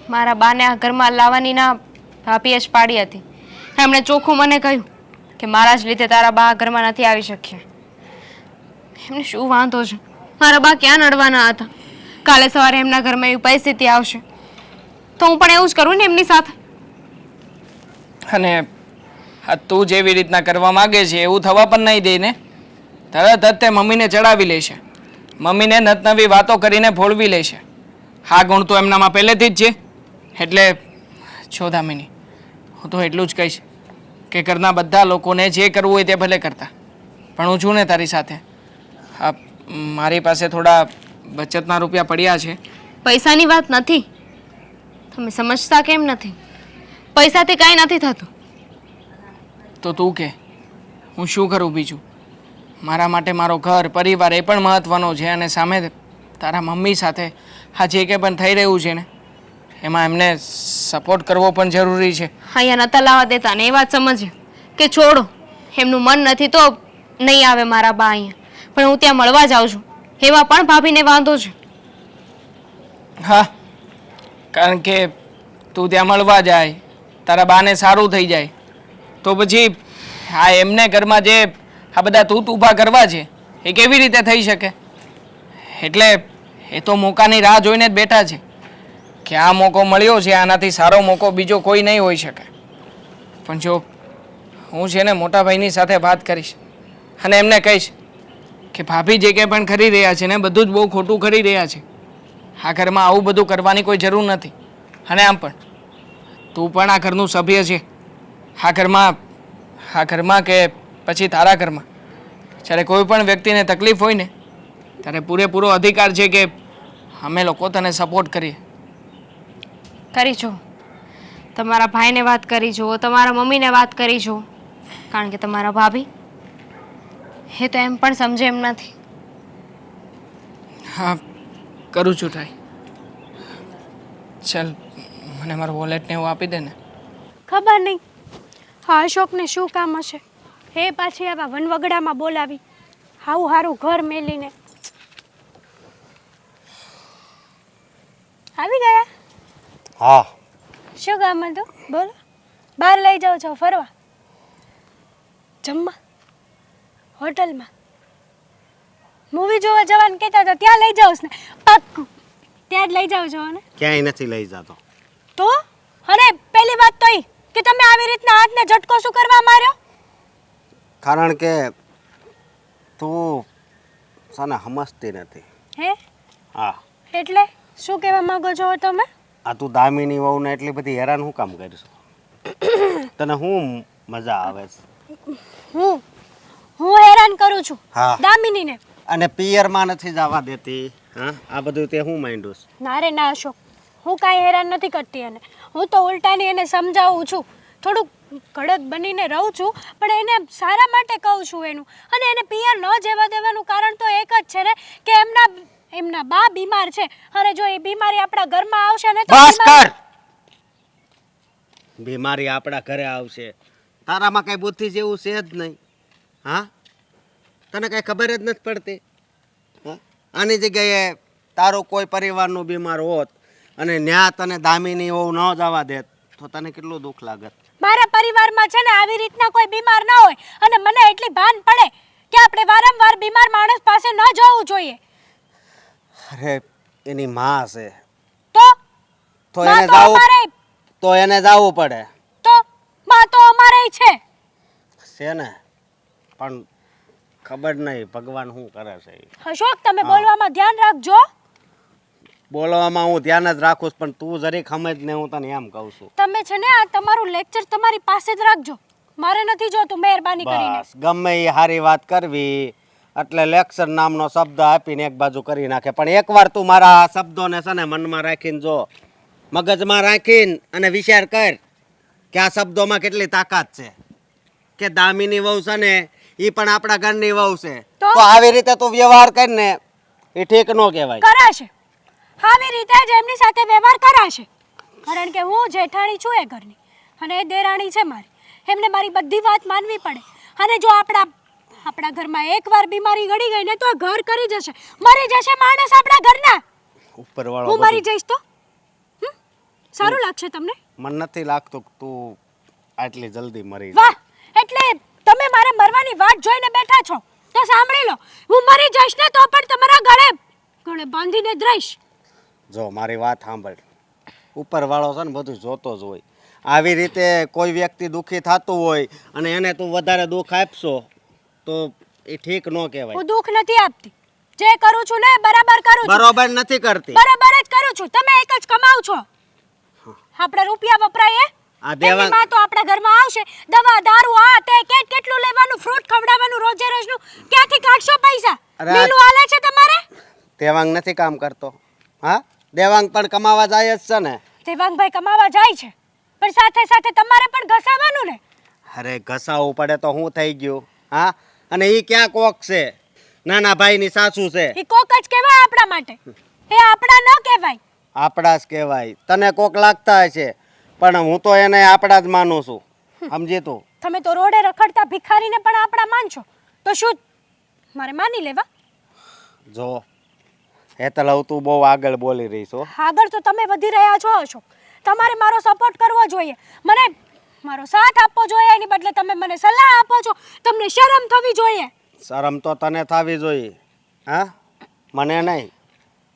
મારા બાને આ ઘરમાં લાવવાની ના ભાભીએ જ પાડી હતી. એમણે ચોખ્ખું મને કહ્યું કે મારા જ લીધે તારા બા આ ઘરમાં નથી આવી શક્યા. એમને શું વાંધો છે? મારા બા ક્યાં નડવાના હતા? કાલે સવારે એમના ઘરમાં એવી પરિસ્થિતિ આવશે તો હું પણ એવું જ કરું ને એમની સાથે. અને આ તું જેવી રીતના કરવા માગે છે એવું થવા પણ નહીં દે ને. તરત જ તે મમ્મીને ચડાવી લેશે, મમ્મીને નતનવી વાતો કરીને ભોળવી લેશે. આ ગુણ તો એમનામાં પહેલેથી જ છે. એટલે જો દામિની, હું તો એટલું જ કહીશ કે ઘરના બધા લોકોને જે કરવું હોય તે ભલે કરતા, પણ હું છું ને તારી સાથે. હા, મારી પાસે થોડા બચતના રૂપિયા પડ્યા છે. પૈસાની વાત નથી. તમે સમજતા કેમ નથી? પૈસાથી કાંઈ નથી થતું. તો તું કે હું શું કરું બીજું? મારા માટે મારો ઘર પરિવાર એ પણ મહત્ત્વનો છે, અને સામે તારા મમ્મી સાથે આ જે કંઈ પણ થઈ રહ્યું છે ને એમાં એમને સપોર્ટ કરવો પણ જરૂરી છે. અહીંયા નતા લાવવા દેતા ને એ વાત સમજે કે છોડો, એમનું મન નથી તો નહીં આવે મારા બા અહીંયા, પણ હું ત્યાં મળવા જાઉં છું. એમાં પણ ભાભીને વાંધો છે. હા, કારણ કે તું ત્યાં મળવા જાય, તારા બાને સારું થઈ જાય, તો પછી આ એમને ઘરમાં જે આ બધા તૂત ઊભા કરવા છે એ કેવી રીતે થઈ શકે? એટલે એ તો મોકાની રાહ જોઈને જ બેઠા છે કે આ મોકો મળ્યો છે, આનાથી સારો મોકો બીજો કોઈ નહીં હોઈ શકે. પણ જો હું છે ને મોટા ભાઈની સાથે વાત કરીશ અને એમને કહીશ કે ભાભી જે કંઈ પણ કરી રહ્યા છે ને બધું જ બહુ ખોટું કરી રહ્યા છે. આ ઘરમાં આવું બધું કરવાની કોઈ જરૂર નથી. અને આમ પણ તું પણ આ ઘરનું સભ્ય છે. આ ઘરમાં કે પછી તારા ઘરમાં જ્યારે કોઈ પણ વ્યક્તિને તકલીફ હોય ને ત્યારે પૂરેપૂરો અધિકાર છે કે અમે લોકો તને સપોર્ટ કરીએ. કરી જો, તમારા ભાઈને વાત કરી જુઓ, તમારા મમ્મીને વાત કરી જુઓ, કારણ કે તમારા ભાભી એ તો એમ પણ સમજે એમ નથી. હા, કરું છું ટ્રાય. ચાલ, મને મારું વોલેટ ને એવું આપી દે ને. ખબર નહીં હા અશોકને શું કામ હશે, એ પાછી આવા વનવગડામાં બોલાવી, આવું સારું ઘર મેલીને આવી ગયા. હા, શું કામ હતું બોલો? બહાર લઈ જાઓ છો ફરવા, જમવા, હોટલમાં, મૂવી જોવા જવાનું કહેતા હતા, ત્યાં લઈ જાઓ ને પાક્કું ત્યાં જ લઈ જાઓ છો ને? ક્યાંય નથી લઈ જતો. તો અને પહેલી વાત તો એ કે તમે આવી રીતના હાથને ઝટકો શું કરવા માર્યો? કારણ કે તું સાને સમજતી નથી. હે? હા, એટલે શું કહેવા માંગો છો તમે? આ તું દામિની વહુને એટલી બધી હેરાન શું કામ કરીશ? તને શું મજા આવે છે? હું હેરાન કરું છું હા, દામિનીને. અને પિયરમાં નથી જવા દેતી. હા, આ બધું તે હું માંડ્યું છે? ના રે ના અશોક, હું કાંઈ હેરાન નથી કરતી એને. હું તો ઉલટાની એને સમજાવું છું, થોડુંક કડક બનીને રહું છું, પણ એને સારા માટે કહું છું એનું. અને એને પિયર ન જવા દેવાનું કારણ તો એક જ છે ને કે એમના બા બીમાર છે, અને જો એ બીમારી આપણા ઘરમાં આવશે ને તો બસ કર. બીમારી આપણા ઘરે આવશે, તારામાં કઈ બુદ્ધિ જેવું છે જ નહીં. હા, તને કઈ ખબર જ નથી પડતી. હા, આની જગ્યાએ તારો કોઈ પરિવારનું બીમાર હોત અને ન્યા તને દામિની વહુ ન જવા દેત તો તને કેટલું દુઃખ લાગત. મારા પરિવારમાં છે ને આવી રીતના કોઈ બીમાર ન હોય, અને મને એટલી ભાન પડે કે આપણે વારંવાર બીમાર માણસ પાસે ન જવું જોઈએ. અરે એની માં છે તો તો માં એને તો જાવું અમારે તો એને જાવું પડે તો માં તો અમારેય છે ને, પણ ખબર નહીં ભગવાન શું કરે છે. અશોક તમે બોલવામાં ધ્યાન રાખજો. બોલવામાં હું ધ્યાન જ રાખું છું, પણ તું જરીક સમજ ને, હું તને એમ કહું છું. તમે છે ને આ તમારું લેક્ચર તમારી પાસે જ રાખજો, મારે નથી જોતું. મહેરબાની કરીને બસ ગમે એ સારી વાત કરવી એટલે લેક્ચર નામનો શબ્દ આપીને એક બાજુ કરી નાખે. પણ એકવાર તું મારા આ શબ્દોને છે ને મનમાં રાખીને જો, મગજમાં રાખીને અને વિચાર કર કે આ શબ્દોમાં કેટલી તાકાત છે. કે દામિની વહુ છે ને એ પણ આપણા ઘરની વહુ છે, તો આવી રીતે તું વ્યવહાર કર ને એ ઠીક ન કહેવાય. કરાશે આવી રીતે જ એમની સાથે વ્યવહાર કરાશે, કારણ કે હું જેઠાણી છું એ ઘરની, અને એ દેરાણી છે મારી. એમને મારી બધી વાત માનવી પડે. અને જો આપણા ઘરમાં એકવાર બીમારી ગળી ગઈ ને તો ઘર કરી જશે, મરી જશે માણસ આપણા ઘરના. ઉપરવાળો હું મરી જઈશ તો સારું લાગશે તમને? મને નથી લાગતું કે તું આટલી જલ્દી મરી વાહ, એટલે તમે મારે મરવાની વાત જોઈને બેઠા છો. તો સાંભળી લો, હું મરી જઈશ ને તો પણ તમારા ગળે બાંધીને જ રહીશ. જો મારી વાત સાંભળ, ઉપરવાળો છે ને બધું જોતો જ હોય. આવી રીતે કોઈ વ્યક્તિ દુઃખી થતું હોય અને એને તું વધારે દુઃખ આપશો તો એ ઠીક ન કહેવાય. હું દુઃખ નથી આપતી, જે કરું છું ને બરાબર કરું છું. બરોબર નથી કરતી. બરાબર જ કરું છું. તમે એક જ કમાવ છો, આપણે રૂપિયા વપરાય આ એમની દેવાંગ માં તો આપણા ઘરમાં આવશે, દવા દારૂ આ તે કેટલું લેવાનું, ફ્રૂટ ખવડાવવાનું રોજે રોજનું, ક્યાંથી કાઢશો પૈસા? અરે આ- બીલું હાલે છે તમારે? દેવાંગ નથી કામ કરતો. હા, દેવાંગ પણ કમાવા જાય જ છે ને. દેવાંગભાઈ કમાવા જાય છે, પણ સાથે સાથે તમારે પણ ઘસાવાનું ને. અરે ઘસાવું પડે તો શું થઈ ગયું? હા, અને ઈ ક્યાં કોક છે? નાના ભાઈની સાસુ છે. એ કોક જ કહેવાય આપણા માટે, એ આપણા ન કહેવાય. આપણા જ કહેવાય. તને કોક લાગતા હશે, પણ હું તો એને આપણા જ માનું છું. સમજી તું? તમે તો રોડે રખડતા ભિખારીને પણ આપણા માનશો, તો શું મારે માની લેવા? જો હેતલ, હવે તું બહુ આગળ બોલી રહી છો. આગળ તો તમે વધી રહ્યા છો અશોક. તમારે મારો સપોર્ટ કરવો જોઈએ, મને મારો સાથ આપવો જોઈએ, એની બદલે તમે મને સલાહ આપો છો. તમને શરમ થવી જોઈએ. શરમ તો તને થવી જોઈએ. હા, મને નહીં.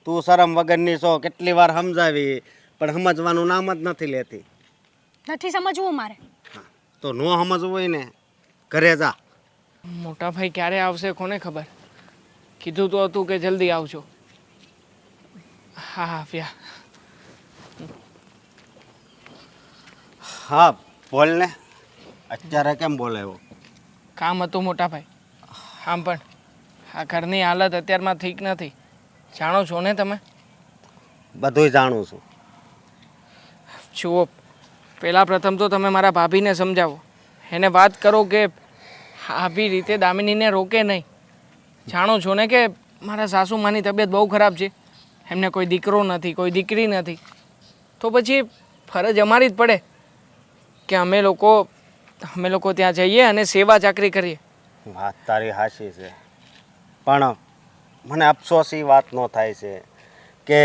તું શરમ વગરની છો. કેટલી વાર સમજાવી પણ સમજવાનું નામ જ નથી લેતી. નથી સમજવું મારે. તો નો સમજવું હોય ને ઘરે જા. મોટા ભાઈ ક્યારે આવશે કોને ખબર. કીધું તો હતું કે જલ્દી આવજો. હા આવ્યા. હા બોલ ને. અત્યારે કેમ બોલે એવો? કામ હતું મોટા ભાઈ. આમ પણ આ ઘરની હાલત અત્યારમાં ઠીક નથી, જાણો છો ને તમે? બધુંય જાણું છું. જુઓ, પહેલાં પ્રથમ તો તમે મારા ભાભીને સમજાવો, એને વાત કરો કે આવી રીતે દામિનીને રોકે નહીં. જાણો છો ને કે મારા સાસુમાની તબિયત બહુ ખરાબ છે, એમને કોઈ દીકરો નથી, કોઈ દીકરી નથી, તો પછી ફરજ અમારી જ પડે કે અમે લોકો ત્યાં જઈએ અને સેવા ચાકરી કરીએ. વાત તારી હાચી છે, પણ મને અફસોસ એ વાતનો થાય છે કે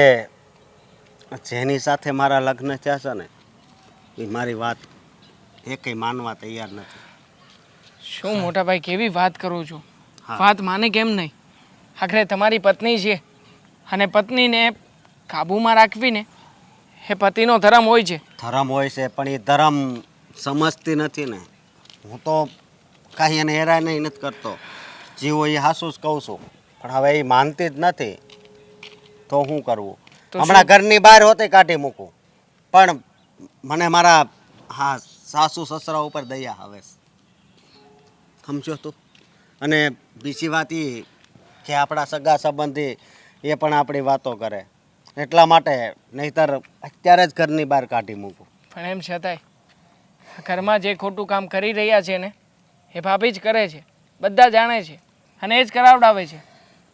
જેની સાથે મારા લગ્ન થયા છે ને એ મારી વાત એકેય માનવા તૈયાર નથી. શું મોટા ભાઈ કેવી વાત કરું છું? હા. વાત માને કેમ નહીં? આખરે તમારી પત્ની છે અને પત્નીને કાબૂમાં રાખવીને એ પતિનો ધર્મ હોય છે. ધર્મ હોય છે, પણ એ ધર્મ સમજતી નથી ને. હું તો કાંઈ એને હેરાન નથી કરતો, જીવો એ હાસું જ કહું છું, પણ હવે એ માનતી જ નથી તો શું કરવું? તો હમણાં ઘરની બહાર હોતે કાઢી મૂકું, પણ મને મારા હા સાસુ સસરા ઉપર દયા આવે છે. સમજો તું? અને બીજી વાત એ કે આપણા સગા સંબંધી એ પણ આપણી વાતો કરે, એટલા માટે નહીંતર અત્યારે જ ઘરની બહાર કાઢી મૂકું. પણ એમ છતાંય ઘરમાં જે ખોટું કામ કરી રહ્યા છે ને એ ભાભી જ કરે છે, બધા જાણે છે અને એ જ કરાવડાવે છે.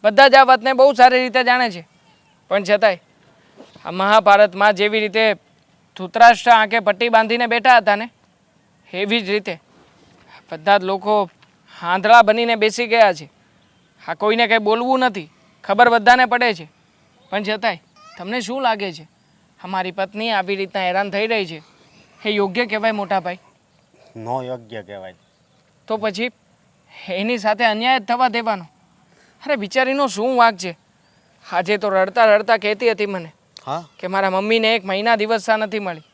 બધા જ આ વાતને બહુ સારી રીતે જાણે છે, પણ છતાંય આ મહાભારતમાં જેવી રીતે ધૃતરાષ્ટ્ર આંખે પટ્ટી બાંધીને બેઠા હતા ને એવી જ રીતે બધા જ લોકો આંધળા બનીને બેસી ગયા છે. આ કોઈને કંઈ બોલવું નથી, ખબર બધાને પડે છે, પણ છતાંય તમને શું લાગે છે અમારી પત્ની આવી રીતના હેરાન થઈ રહી છે એ યોગ્ય કહેવાય મોટા ભાઈ? નો યોગ્ય કહેવાય. તો પછી એની સાથે અન્યાય જ થવા દેવાનો? અરે બિચારીનો શું વાંક છે? આજે તો રડતા રડતા કહેતી હતી મને હા, કે મારા મમ્મીને 1 મહિના દિવસ શા નથી મળી.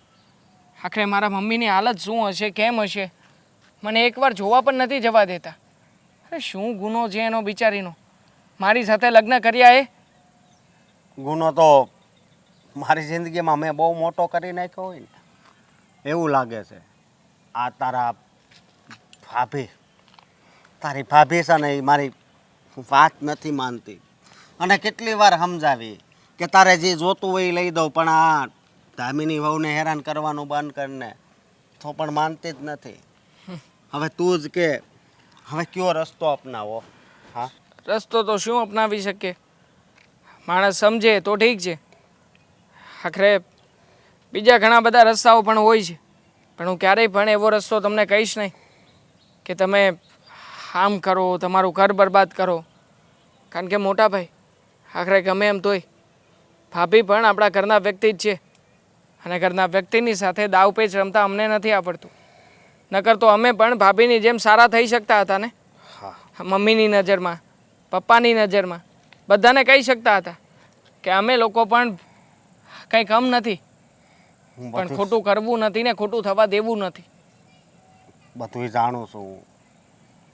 આખરે મારા મમ્મીની હાલત શું હશે, કેમ હશે, મને એકવાર જોવા પણ નથી જવા દેતા. અરે શું ગુનો છે એનો બિચારીનો? મારી સાથે લગ્ન કર્યા એ? ગુનો તો મારી જિંદગીમાં મેં બહુ મોટો કરી નાખ્યો હોય ને એવું લાગે છે. આ તારા ભાભી, તારી ભાભી છે ને એ મારી વાત નથી માનતી, અને કેટલી વાર સમજાવી કે તારે જે જોતું હોય એ લઈ દઉં, પણ આ દામિની વહુને હેરાન કરવાનું બંધ કરીને તો પણ માનતી જ નથી. હવે તું જ કે હવે કયો રસ્તો અપનાવો? હા, રસ્તો તો શું અપનાવી શકે? માણસ સમજે તો ઠીક છે, આખરે બીજા ઘણા બધા રસ્તાઓ પણ હોય છે, પણ હું ક્યારેય પણ એવો રસ્તો તમને કહીશ નહીં કે તમે આમ કરો, તમારું ઘર બરબાદ કરો. કારણ કે મોટા ભાઈ આખરે ગમે એમ તોય ભાભી પણ આપણા ઘરના વ્યક્તિ જ છે, અને ઘરના વ્યક્તિની સાથે દાવપેચ રમતા અમને નથી આવડતું. નકર તો અમે પણ ભાભીની જેમ સારા થઈ શકતા હતા ને. મમ્મીની નજરમાં, પપ્પાની નજરમાં બધાને કહી શકતા હતા કે અમે લોકો પણ કંઈ કમ નથી, હું પણ બધું ખોટું કરવું નથી ને ખોટું થવા દેવું નથી. બધુંય જાણું છું.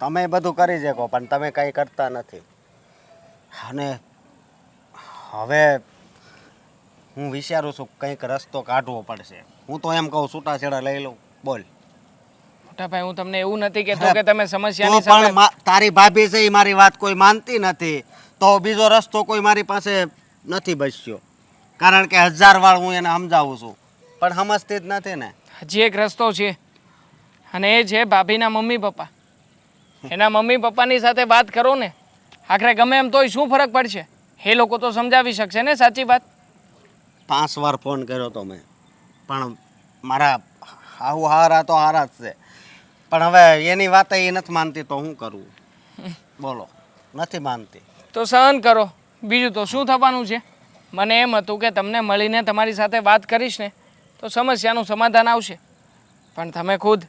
તમે બધું કરી શકો પણ તમે કંઈ કરતા નથી. અને હવે હું વિચારું છું કંઈક રસ્તો કાઢવો પડશે. હું તો એમ કહું છૂટાછેડા લઈ લઉં. બોલ. મોટા ભાઈ હું તમને એવું નથી કહેતો કે તમે તો સમસ્યાની પણ સામે તારી ભાભી છે એ મારી વાત કોઈ માનતી નથી, તો બીજો રસ્તો કોઈ મારી પાસે નથી બચ્યો. કારણ કે 1000 વાર હું એને સમજાવું છું, પણ સમજતી જ નથી ને. હજી એક રસ્તો છે, અને એ છે ભાભીના મમ્મી પપ્પા. એના મમ્મી પપ્પાની સાથે વાત કરો ને. આખરે ગમે એમ તોય શું ફરક પડશે? એ લોકો તો સમજાવી શકશે ને સાચી વાત. 5 વાર ફોન કર્યો તો મેં, પણ મારા આવું હારા તો હારા જ છે, પણ હવે એની વાત એ નથી માનતી તો શું કરવું? બોલો, નથી માનતી. તો સહન કરો, બીજું તો શું થવાનું છે. મને એમ હતું કે તમને મળીને તમારી સાથે વાત કરીશ ને તો સમસ્યાનું સમાધાન આવશે, પણ તમે ખુદ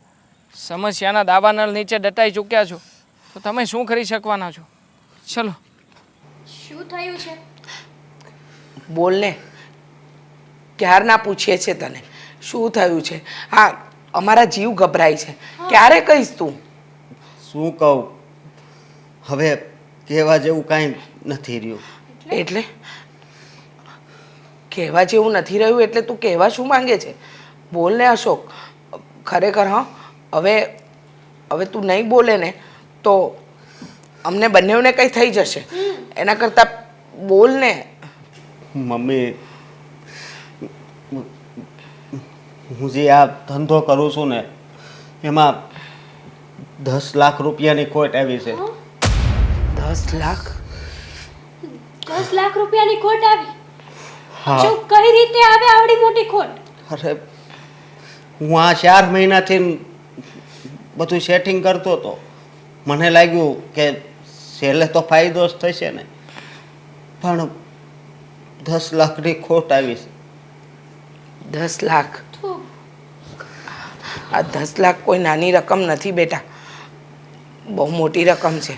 સમસ્યાના દાવાનળ નીચે દટાઈ ચૂક્યા છો, તો તમે શું કરી શકવાના છો? ચલો. શું થયું છે? બોલ ને, ક્યારના પૂછીએ છે તને શું થયું છે. હા, અમારા જીવ ગભરાય છે. ક્યારે કહીશ તું? શું કહું, હવે કહેવા જેવું કાંઈ નથી રહ્યું. એટલે કહેવા જેવું નથી રહ્યું એટલે તું કહેવા શું માંગે છે? બોલ ને અશોક, ખરેખર. હા, હવે તું નહીં બોલે ને તો અમને બંનેઓને કંઈ થઈ જશે. એના કરતાં બોલ ને. મમ્મી, હું જે આ ધંધો કરું છું ને એમાં 10 લાખ રૂપિયાની ખોટ આવી છે. 10 લાખ? 10 લાખ રૂપિયાની ખોટ આવી? હા. શું, કઈ રીતે આવે આવડી મોટી ખોટ? અરે, હું આ 4 મહિનાથી બધું સેટિંગ કરતો હતો. મને લાગ્યું કે છેલ્લે તો ફાયદો જ થશે ને, પણ 10 લાખની ખોટ આવી છે. 10 લાખ? તો આ 10 લાખ કોઈ નાની રકમ નથી બેટા, બહુ મોટી રકમ છે.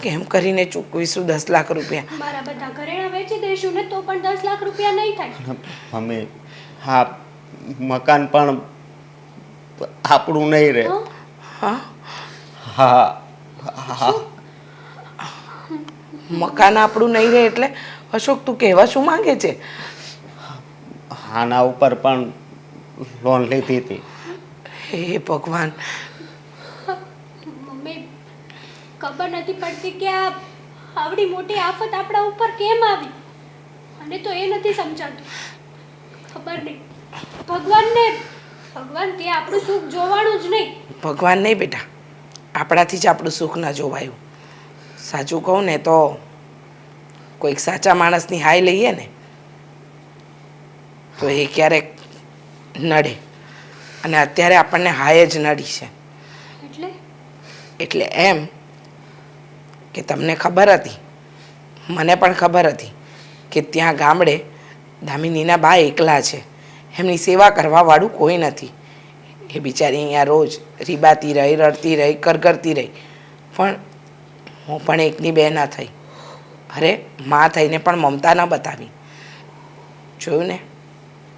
કેમ કરીને ચૂકવીશું 10 લાખ રૂપિયા? મારા બધા ઘરેણાં વેચી દઈશું ને તો પણ 10 લાખ રૂપિયા નહીં થાય. મમ્મી, હા, મકાન પણ આપણું નહીં રહે. હા, હા. મકાન આપણું નહીં રહે એટલે? અશોક, તું કહેવા શું માંગે છે? આના ઉપર પણ લોન લીધી હતી. હે ભગવાન! મમ્મી, ખબર નથી પડતી કે આ આવડી મોટી આફત આપણા ઉપર કેમ આવી, અને તો એ નથી સમજાતું. ખબર નહીં, ભગવાન તે આપણું સુખ જોવાનું જ નહીં. ભગવાન નહીં બેટા, આપણાથી જ આપણું સુખ ના જોવાયું. સાચું કહું ને તો કોઈક સાચા માણસની હાય લઈએ ને તો એ ક્યારેક નડે, અને અત્યારે આપણને હાય જ નડી છે. એટલે એમ કે તમને ખબર હતી, મને પણ ખબર હતી કે ત્યાં ગામડે દામિનીના બા એકલા છે, એમની સેવા કરવાવાળું કોઈ નથી. એ બિચારી અહીંયા રોજ રીબાતી રહી, રડતી રહી, કરગરતી રહી, પણ હું પણ એકની બે ના થઈ. અરે, માં થઈને પણ મમતા ન બતાવી. જોયું ને,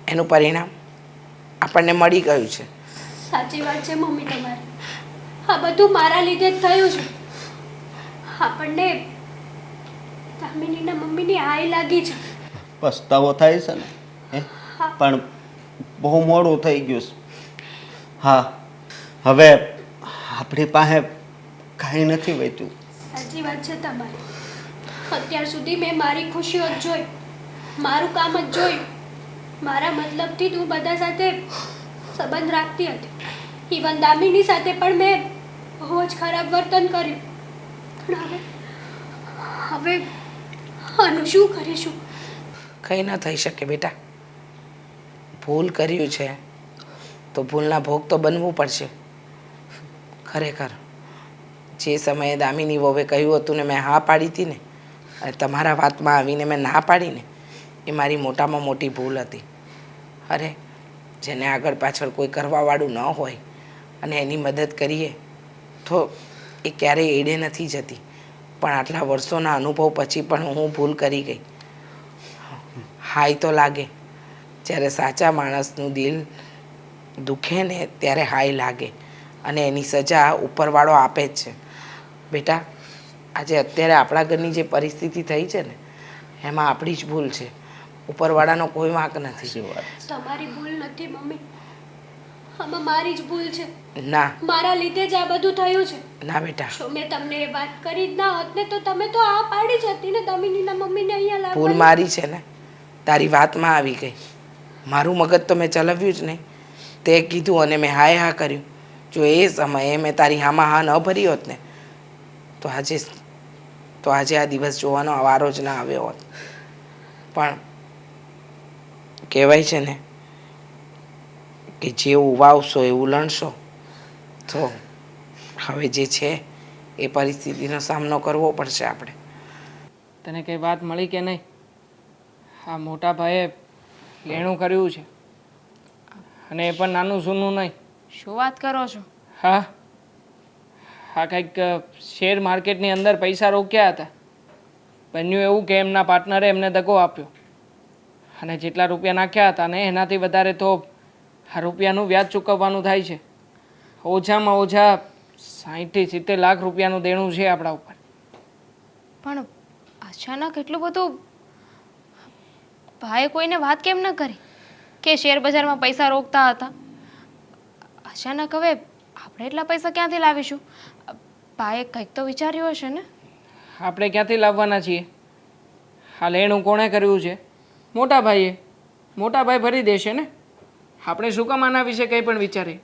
એનું પરિણામ આપણને મળી ગયું છે. સાચી વાત છે મમ્મી તમારી, આ બધું મારા લીધે જ થયું છે. આપણને દામિનીના મમ્મીની હાય લાગી છે. પસ્તાવો થાય છે ને, પણ બહુ મોડું થઈ ગયું છે. હા, હવે આપણી પાસે કાંઈ નથી બચ્યું. સાચી વાત છે તમારી. અત્યાર સુધી મેં મારી ખુશીઓ જ જોઈ, મારું કામ જ જોયું. મારા મતલબથી હું બધા સાથે સંબંધ રાખતી હતી. ઇવન દામિની સાથે પણ મેં બહુ જ ખરાબ વર્તન કર્યું. પણ હવે આનું શું કરીશું? કંઈ ન થઈ શકે બેટા. ભૂલ કર્યું છે તો ભૂલના ભોગ તો બનવું પડશે. ખરેખર જે સમયે દામિની વહુએ કહ્યું હતું ને મેં હા પાડી હતી ને, અને તમારા વાતમાં આવીને મેં ના પાડીને, એ મારી મોટામાં મોટી ભૂલ હતી. અરે, જેને આગળ પાછળ કોઈ કરવાવાળું ન હોય અને એની મદદ કરીએ તો એ ક્યારેય એડે નથી જતી. પણ આટલા વર્ષોના અનુભવ પછી પણ હું ભૂલ કરી ગઈ. હાય તો લાગે, જ્યારે સાચા માણસનું દિલ દુખે ને ત્યારે હાય લાગે, અને એની સજા ઉપરવાળો આપે જ છે. બેટા, આજે અત્યારે આપણા ઘરની જે પરિસ્થિતિ થઈ છે ને એમાં આપણી જ ભૂલ છે, ઉપરવાળાનો કોઈ વાંક નથી. તમારી ભૂલ નથી મમ્મી, આમાં મારી જ ભૂલ છે. ના મારા લીધે જ આ બધું થયું છે. ના બેટા, જો મેં તમને એ વાત કરી જ ના હોત ને તો તમે તો આ પાડી જ હતી ને દમિનીના મમ્મીને અહીંયા ભૂલ લાવવાની. મારી છે ને, તારી વાતમાં આવી ગઈ. મારું મગજ તો મેં ચલાવ્યું જ નહીં. તે કીધું અને મેં હાય હા કર્યું. જો એ સમયે મેં તારી હામાં હા ન ભરી હોત ને તો આજે આ દિવસ જોવાનો વારો જ ના આવ્યો હોત. પણ કહેવાય છે ને કે જેવું વાવશો એવું લણશો. તો હવે જે છે એ પરિસ્થિતિનો સામનો કરવો પડશે આપણે. તને કંઈ વાત મળી કે નહીં? હા, મોટા ભાઈએ લેણું કર્યું છે, અને એ પણ નાનું સૂનું નહીં. શું વાત કરો છો? હા હા, કંઈક શેર માર્કેટની અંદર પૈસા રોક્યા હતા. બન્યું એવું કે એમના પાર્ટનરે એમને દગો આપ્યો, અને જેટલા રૂપિયા નાખ્યા હતા ને એનાથી વધારે તો આ રૂપિયાનું વ્યાજ ચૂકવવાનું થાય છે. ઓછામાં ઓછા 60-70 લાખ રૂપિયાનું દેણું છે આપણા ઉપર. પણ અચાનક એટલું બધું ભાઈએ કોઈને વાત કેમ ન કરી કે શેર બજારમાં પૈસા રોકતા હતા? અચાનક હવે આપણે એટલા પૈસા ક્યાંથી લાવીશું? ભાઈએ કંઈક તો વિચાર્યું હશે ને. આપણે ક્યાંથી લાવવાના છીએ? આ લેણું કોણે કર્યું છે? મોટા ભાઈએ. મોટા ભાઈ ભરી દેશે ને. આપણે શું કામ આના વિશે કંઈ પણ વિચારીએ?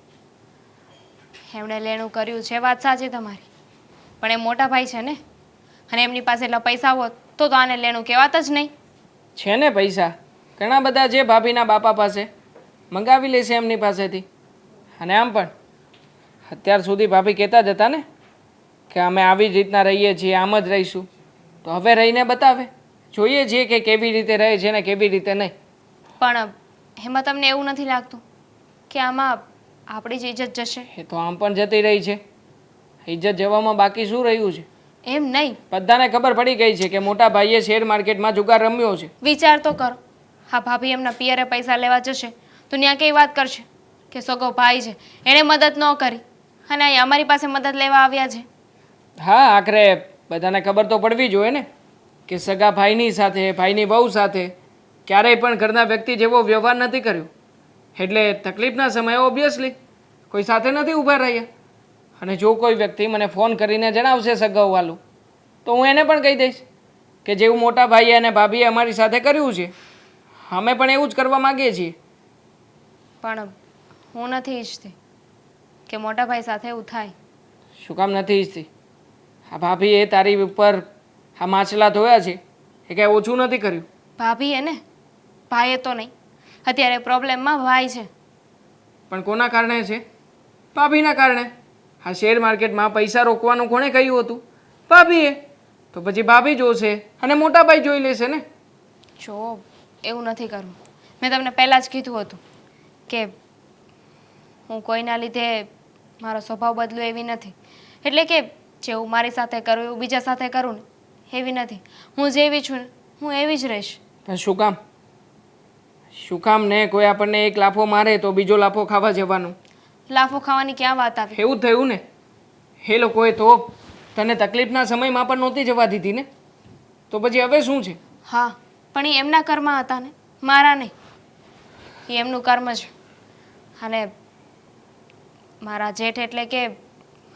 એમણે લેણું કર્યું છે, વાત સાચી તમારી, પણ એ મોટા ભાઈ છે ને, અને એમની પાસે એટલા પૈસા હોત તો આને લેણું કહેવાત જ નહીં. છે ને પૈસા ઘણા બધા છે ભાભીના બાપા પાસે, મંગાવી લેશે એમની પાસેથી. અને આમ પણ અત્યાર સુધી ભાભી કહેતા જ હતા ને કે અમે આવી જ રીતના રહીએ છીએ, આમ જ રહીશું. તો હવે રહીને બતાવે, જોઈએ છીએ કે કેવી રીતે રહે છે ને કેવી રીતે નહીં. પણ એમાં તમને એવું નથી લાગતું કે આમાં આપણી જ ઇજ્જત જશે? એ તો આમ પણ જતી રહી છે. ઇજ્જત જવામાં બાકી શું રહ્યું છે? એમ નહીં, બધાને ખબર પડી ગઈ છે કે મોટા ભાઈએ શેર માર્કેટમાં જુગાર રમ્યો છે. વિચાર તો કરો. હા, ભાભી એમના પિયરે પૈસા લેવા જશે તો ત્યાં કઈ વાત કરશે કે સગો ભાઈ છે એણે મદદ ન કરી અને અહીં અમારી પાસે મદદ લેવા આવ્યા છે. હા, આખરે બધાને ખબર તો પડવી જોઈએ ને કે સગા ભાઈની સાથે, ભાઈની વહુ સાથે ક્યારેય પણ ઘરના વ્યક્તિ જેવો વ્યવહાર નથી કર્યો. એટલે તકલીફના સમયે ઓબ્વિયસલી કોઈ સાથે નથી ઊભા રહ્યા. અને જો કોઈ વ્યક્તિ મને ફોન કરીને જણાવશે સગાવાલું, તો હું એને પણ કહી દઈશ કે જેવું મોટા ભાઈએ અને ભાભીએ અમારી સાથે કર્યું છે, અમે પણ એવું જ કરવા માગીએ છીએ. પણ હું નથી ઈચ્છતી કે મોટા ભાઈ સાથે એવું થાય. શું કામ નથી ઈચ્છતી? આ ભાભીએ તારી ઉપર આ માછલા ધોયા છે, એ કાંઈ ઓછું નથી કર્યું. ભાભી એને ભાઈએ તો નહીં. અત્યારે પ્રોબ્લેમમાં ભાઈ છે. પણ કોના કારણે છે? ભાભીના કારણે. આ શેર માર્કેટમાં પૈસા રોકવાનું કોણે કહ્યું હતું? ભાભીએ. તો પછી ભાભી જોશે અને મોટા ભાઈ જોઈ લેશે ને. જો એવું નથી કરવું. મેં તમને પહેલાં જ કીધું હતું કે હું કોઈના લીધે મારો સ્વભાવ બદલું એવી નથી. એટલે કે જેવું મારી સાથે કરું એવું બીજા સાથે કરું ને એવી નથી. હું જેવી છું ને હું એવી જ રહીશ. પણ શું કામ? શું કામ ને કોઈ આપણને એક લાફો મારે તો બીજો લાફો ખાવા જવાનું? લાફો ખાવાની ક્યાં વાત આવી? એવું થયું ને. એ લોકોએ તો તને તકલીફના સમયમાં પણ નહોતી જવા દીધી ને. તો પછી હવે શું છે? હા, પણ એ એમના કર્મ હતા ને, મારા નહીં. એ એમનું કર્મ છે. અને મારા જેઠ એટલે કે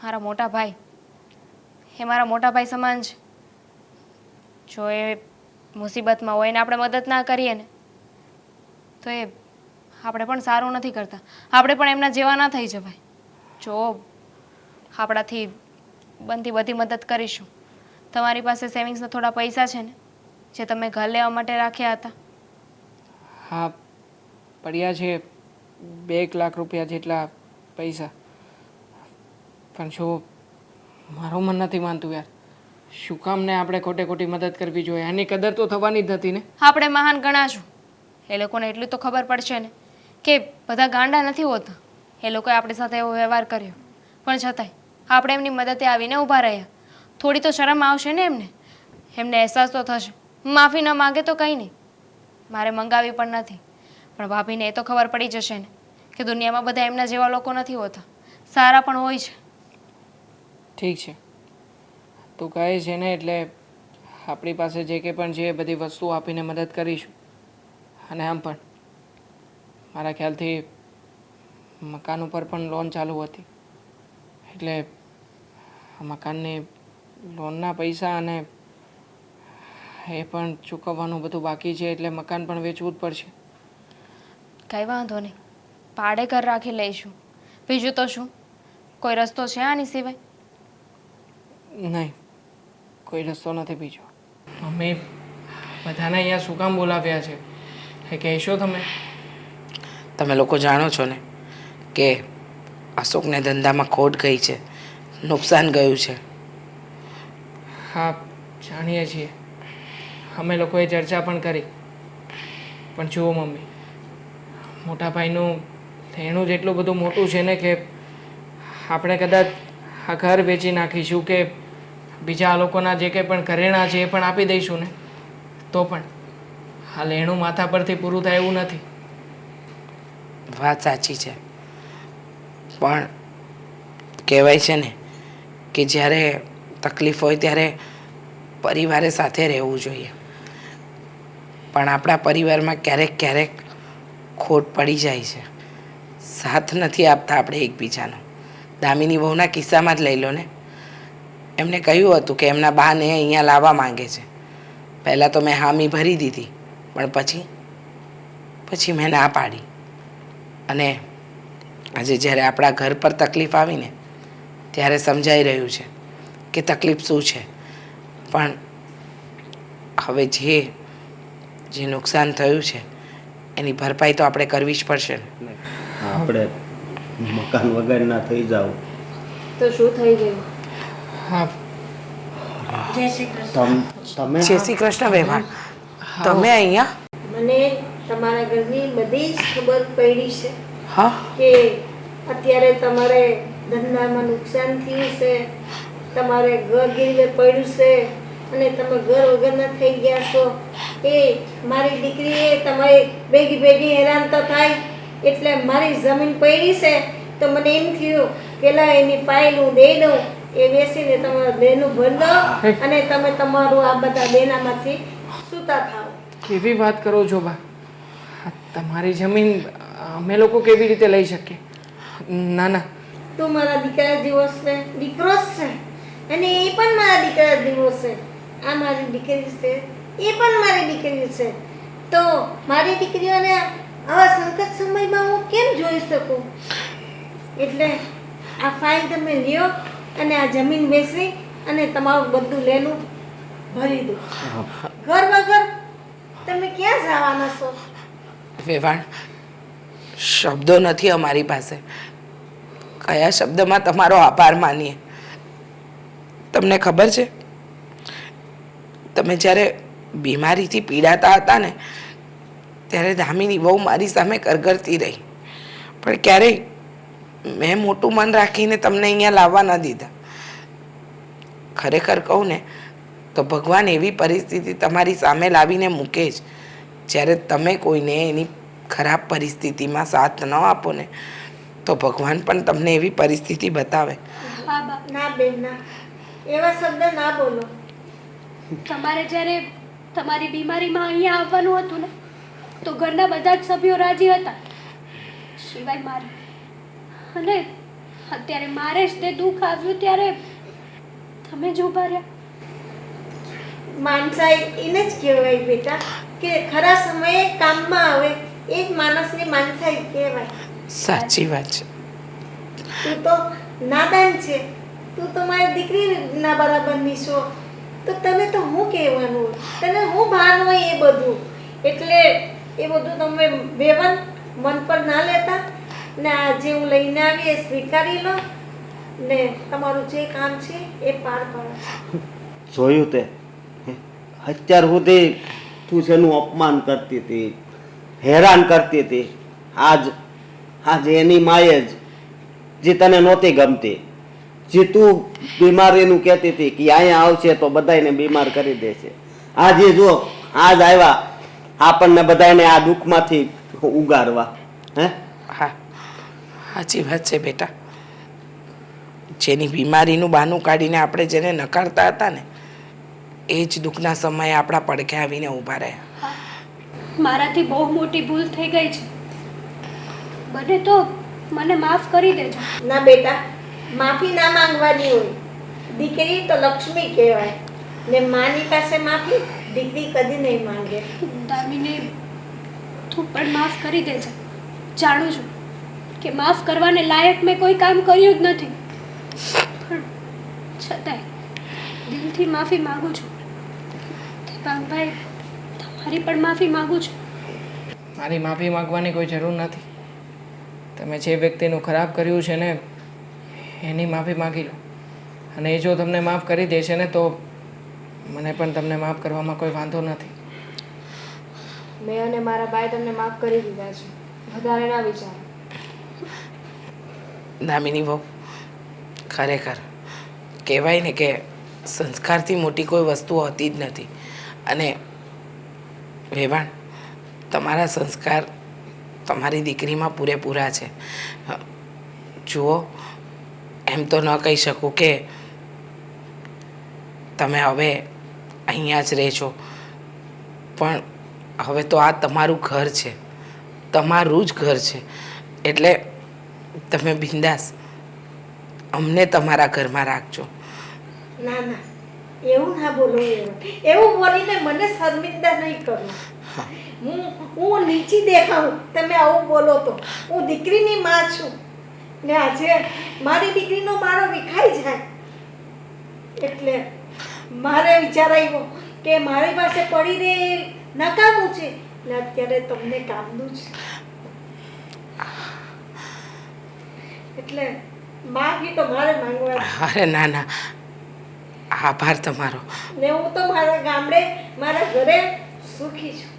મારા મોટા ભાઈ, એ મારા મોટા ભાઈ સમાન છે. જો એ મુસીબતમાં હોય ને આપણે મદદ ના કરીએ ને તો એ આપણે પણ સારું નથી કરતા. આપણે પણ એમના જેવા ના થઈ જવાય. જો આપણાથી બનતી બધી મદદ કરીશું. તમારી પાસે સેવિંગ્સના થોડા પૈસા છે ને જે તમે ઘર લેવા માટે રાખ્યા હતા? હા, પડ્યા છે 2 લાખ રૂપિયા જેટલા પૈસા. પણ જો મારું મન નથી માનતું યાર. શું કામ ને આપણે ખોટે ખોટી મદદ કરવી જોઈએ? આની કદર તો થવાની જ નથી ને. આપણે મહાન ગણાશું. એ લોકોને એટલું તો ખબર પડશે ને કે બધા ગાંડા નથી હોતા. એ લોકોએ આપણી સાથે એવો વ્યવહાર કર્યો પણ છતાંય આપણે એમની મદદે આવીને ઊભા રહ્યા. થોડી તો શરમ આવશે ને એમને. એમને અહેસાસ તો થશે. માફી ન માગે તો કંઈ નહીં, મારે મંગાવી પણ નથી. પણ ભાભીને એ તો ખબર પડી જશે ને કે દુનિયામાં બધા એમના જેવા લોકો નથી હોતા, સારા પણ હોય છે. ઠીક છે, તું કહે છે ને એટલે આપણી પાસે જે કંઈ પણ છે એ બધી વસ્તુઓ આપીને મદદ કરીશું. અને આમ પણ મારા ખ્યાલથી મકાન ઉપર પણ લોન ચાલુ હતી, એટલે આ મકાનની લોનના પૈસા અને એ પણ ચૂકવવાનું બધું બાકી છે, એટલે મકાન પણ વેચવું જ પડશે. કંઈ વાંધો નહીં, ભાડે ઘર રાખી લઈશું. બીજું તો શું, કોઈ રસ્તો છે આની સિવાય? નહીં, કોઈ રસ્તો નથી બીજો. મમ્મી, બધાને અહીંયા શું કામ બોલાવ્યા છે એ કહેશો તમે? તમે લોકો જાણો છો ને કે અશોકને ધંધામાં ખોટ ગઈ છે, નુકસાન ગયું છે. હા, જાણીએ છીએ. અમે લોકોએ ચર્ચા પણ કરી. પણ જુઓ મમ્મી, મોટા ભાઈનું લેણું જ એટલું બધું મોટું છે ને કે આપણે કદાચ આ ઘર વેચી નાખીશું કે બીજા લોકોના જે કંઈ પણ ઘરેણાં છે એ પણ આપી દઈશું ને તો પણ આ લેણું માથા પરથી પૂરું થાય એવું નથી. વાત સાચી છે, પણ કહેવાય છે ને કે જ્યારે તકલીફ હોય ત્યારે પરિવારે સાથે રહેવું જોઈએ. પણ આપણા પરિવારમાં ક્યારેક ક્યારેક ખોટ પડી જાય છે, સાથ નથી આપતા આપણે એકબીજાનો. દામિની વહુના કિસ્સામાં જ લઈ લો ને, એમને કહ્યું હતું કે એમના બાને અહીંયા લાવવા માંગે છે. પહેલાં તો મેં હામી ભરી દીધી, પણ પછી મેં ના પાડી. અને આજે જ્યારે આપણા ઘર પર તકલીફ આવીને ત્યારે સમજાઈ રહ્યું છે કે તકલીફ શું છે. પણ હવે જે નુકસાન થયું છે એની ભરપાઈ તો આપણે કરવી જ પડશે ને. આપણે મકાન વગર ના થઈ જાવ. તો શું થઈ ગયું? હા, જય શ્રી કૃષ્ણ. તમે જય શ્રી કૃષ્ણ વેવાણ, તમે અહીંયા? મને તમારા ઘરની બધી જ ખબર પડી છે હા, કે અત્યારે તમારે ધંધામાં નુકસાન થયું છે, તમારે ઘર ગીરવે પડ્યું છે અને તમે ઘર વગરના થઈ ગયા છો. એ મારી દીકરીએ તમારી ભેગી ભેગી હેરાન તો થાય એટલે મારી જમીન પડી છે તો મને એમ થયું કે લા એની ફાઇલ હું દઈ દઉં, એ બેસીને તમારું દેનું ભરી દો અને તમે તમારું આ બધા દેનામાંથી છૂટા થાઓ. કેવી વાત કરો છો બા? તમારી જમીન અમે લોકો કેવી રીતે લઈ શકીએ? ના ના, તું મારા દીકરા જેવો છે, દીકરો જ છે અને એ પણ મારા દીકરા જેવો છે. આ મારી દીકરી છે, એ પણ મારી દીકરી છે. તો મારી દીકરીઓને આવા સંકટ સમયમાં હું કેમ જોઈ શકું? એટલે આ ફાઇલ તમે લ્યો અને આ જમીન બેસી અને તમારું બધું લેનું ભરી દો. ઘર વગર તમે ક્યાં જવાના છો? વેવાણ, શબ્દો નથી અમારી પાસે. કયા શબ્દમાં તમારો આભાર માનીએ? તમને ખબર છે, તમે જ્યારે બીમારીથી પીડાતા હતા ને ત્યારે દામિની બહુ મારી સામે કરગરતી રહી, પણ ક્યારેય મેં મોટું મન રાખીને તમને અહીંયા લાવવા ન દીધા. ખરેખર કહું ને તો ભગવાન એવી પરિસ્થિતિ તમારી સામે લાવીને મૂકે જ જ્યારે તમે કોઈને એની ખરાબ પરિસ્થિતિમાં સાથ ન આપો ને તો ભગવાન પણ તમને એવી પરિસ્થિતિ બતાવે. હા બા, ના બેન ના, એવા શબ્દ ના બોલો. તમારે જ્યારે તમારી બીમારીમાં અહીંયા આવવાનું હતું ને તો ઘરના બધા જ સભ્યો રાજી હતા સિવાય મારે. અને અત્યારે મારે જ તે દુઃખ આવ્યું ત્યારે તમે જ ઊભા રહ્યા. માણસાઈ એને જ કહેવાય બેટા કે ખરા સમયે કામમાં આવે, એ જ માણસની માણસાઈ કહેવાય. સાચી વાત છે. તું તો નાદાન છે, તું તો મારી દીકરીના બરાબરની છો, તો તને તો હું કહેવાનું, તને હું ભાન હોય એ બધું. એટલે એ બધું તમે બેવન મન પર ના લેતા ને આ જે હું લઈને આવી એ સ્વીકારી લો ને તમારું જે કામ છે એ પાર પાડો. જોયું તે અત્યાર સુધી તું શેનું અપમાન કરતી હતી, હેરાન કરતી હતી. આજ એની માએ જ જે તને નહોતી ગમતી, જે તું બીમારીનું કહેતી હતી કે અહીંયા આવશે તો બધાને બીમાર કરી દેશે, આજે જો આજ આવ્યા આપણને બધાને આ દુઃખમાંથી ઉગારવા. હે, હા, સાચી વાત છે બેટા. જેની બીમારીનું બહાનું કાઢીને આપણે જેને નકારતા હતા ને એ જ દુઃખના સમયે આપણા પડખે આવીને ઊભા રહ્યા. મારાથી બહુ મોટી ભૂલ થઈ ગઈ છે. બને તો મને માફ કરી દેજો. ના બેટા, માફી ના માંગવાની હોય. દીકરી તો લક્ષ્મી કહેવાય ને માની પાસે માફી દીકરી કદી નહીં માંગે. દામિની, તું પણ માફ કરી દેજે. જાણું છું કે માફ કરવાને લાયક મેં કોઈ કામ કર્યું જ નથી, પણ છતાંય દિલથી માફી માગું છું. દેવાંગભાઈ, તમારી પણ માફી માગું છું. મારી માફી માગવાની કોઈ જરૂર નથી. તમે જે વ્યક્તિનું ખરાબ કર્યું છે ને એની માફી માગી લો, અને એ જો તમને માફ કરી દેશે ને તો મને પણ તમને માફ કરવામાં કોઈ વાંધો નથી. મેં અને મારા બાએ તમને માફ કરી દીધા છે, વધારે ના વિચારો. દામિની બહુ ખરેખર કહેવાય ને કે સંસ્કારથી મોટી કોઈ વસ્તુ હોતી જ નથી. અને વેવાણ, તમારા સંસ્કાર તમારી દીકરીમાં પૂરેપૂરા છે. જુઓ, એમ તો ન કહી શકું કે તમે હવે અહીંયા જ રહેશો, પણ હવે તો આ તમારું ઘર છે, તમારું જ ઘર છે. એટલે તમે બિંદાસ અમને તમારા ઘરમાં રાખજો. ના ના, એવું ના બોલો. એવું બોલીને મને શર્મિંદા નહીં કરો. હું નીચી દેખાઉં તમે આવું બોલો તો? હું દીકરીની માં છું ને આજે મારી દીકરીનો મારો વિખાઈ જાય એટલે મારે વિચાર આવ્યો કે મારી પાસે પડી રહે એ નકામું છે ને અત્યારે તમને કામનું છે, એટલે માગી તો મારે માંગવા. અરે ના ના, આભાર તમારો. ને હું તો મારા ગામડે મારા ઘરે સુખી છું.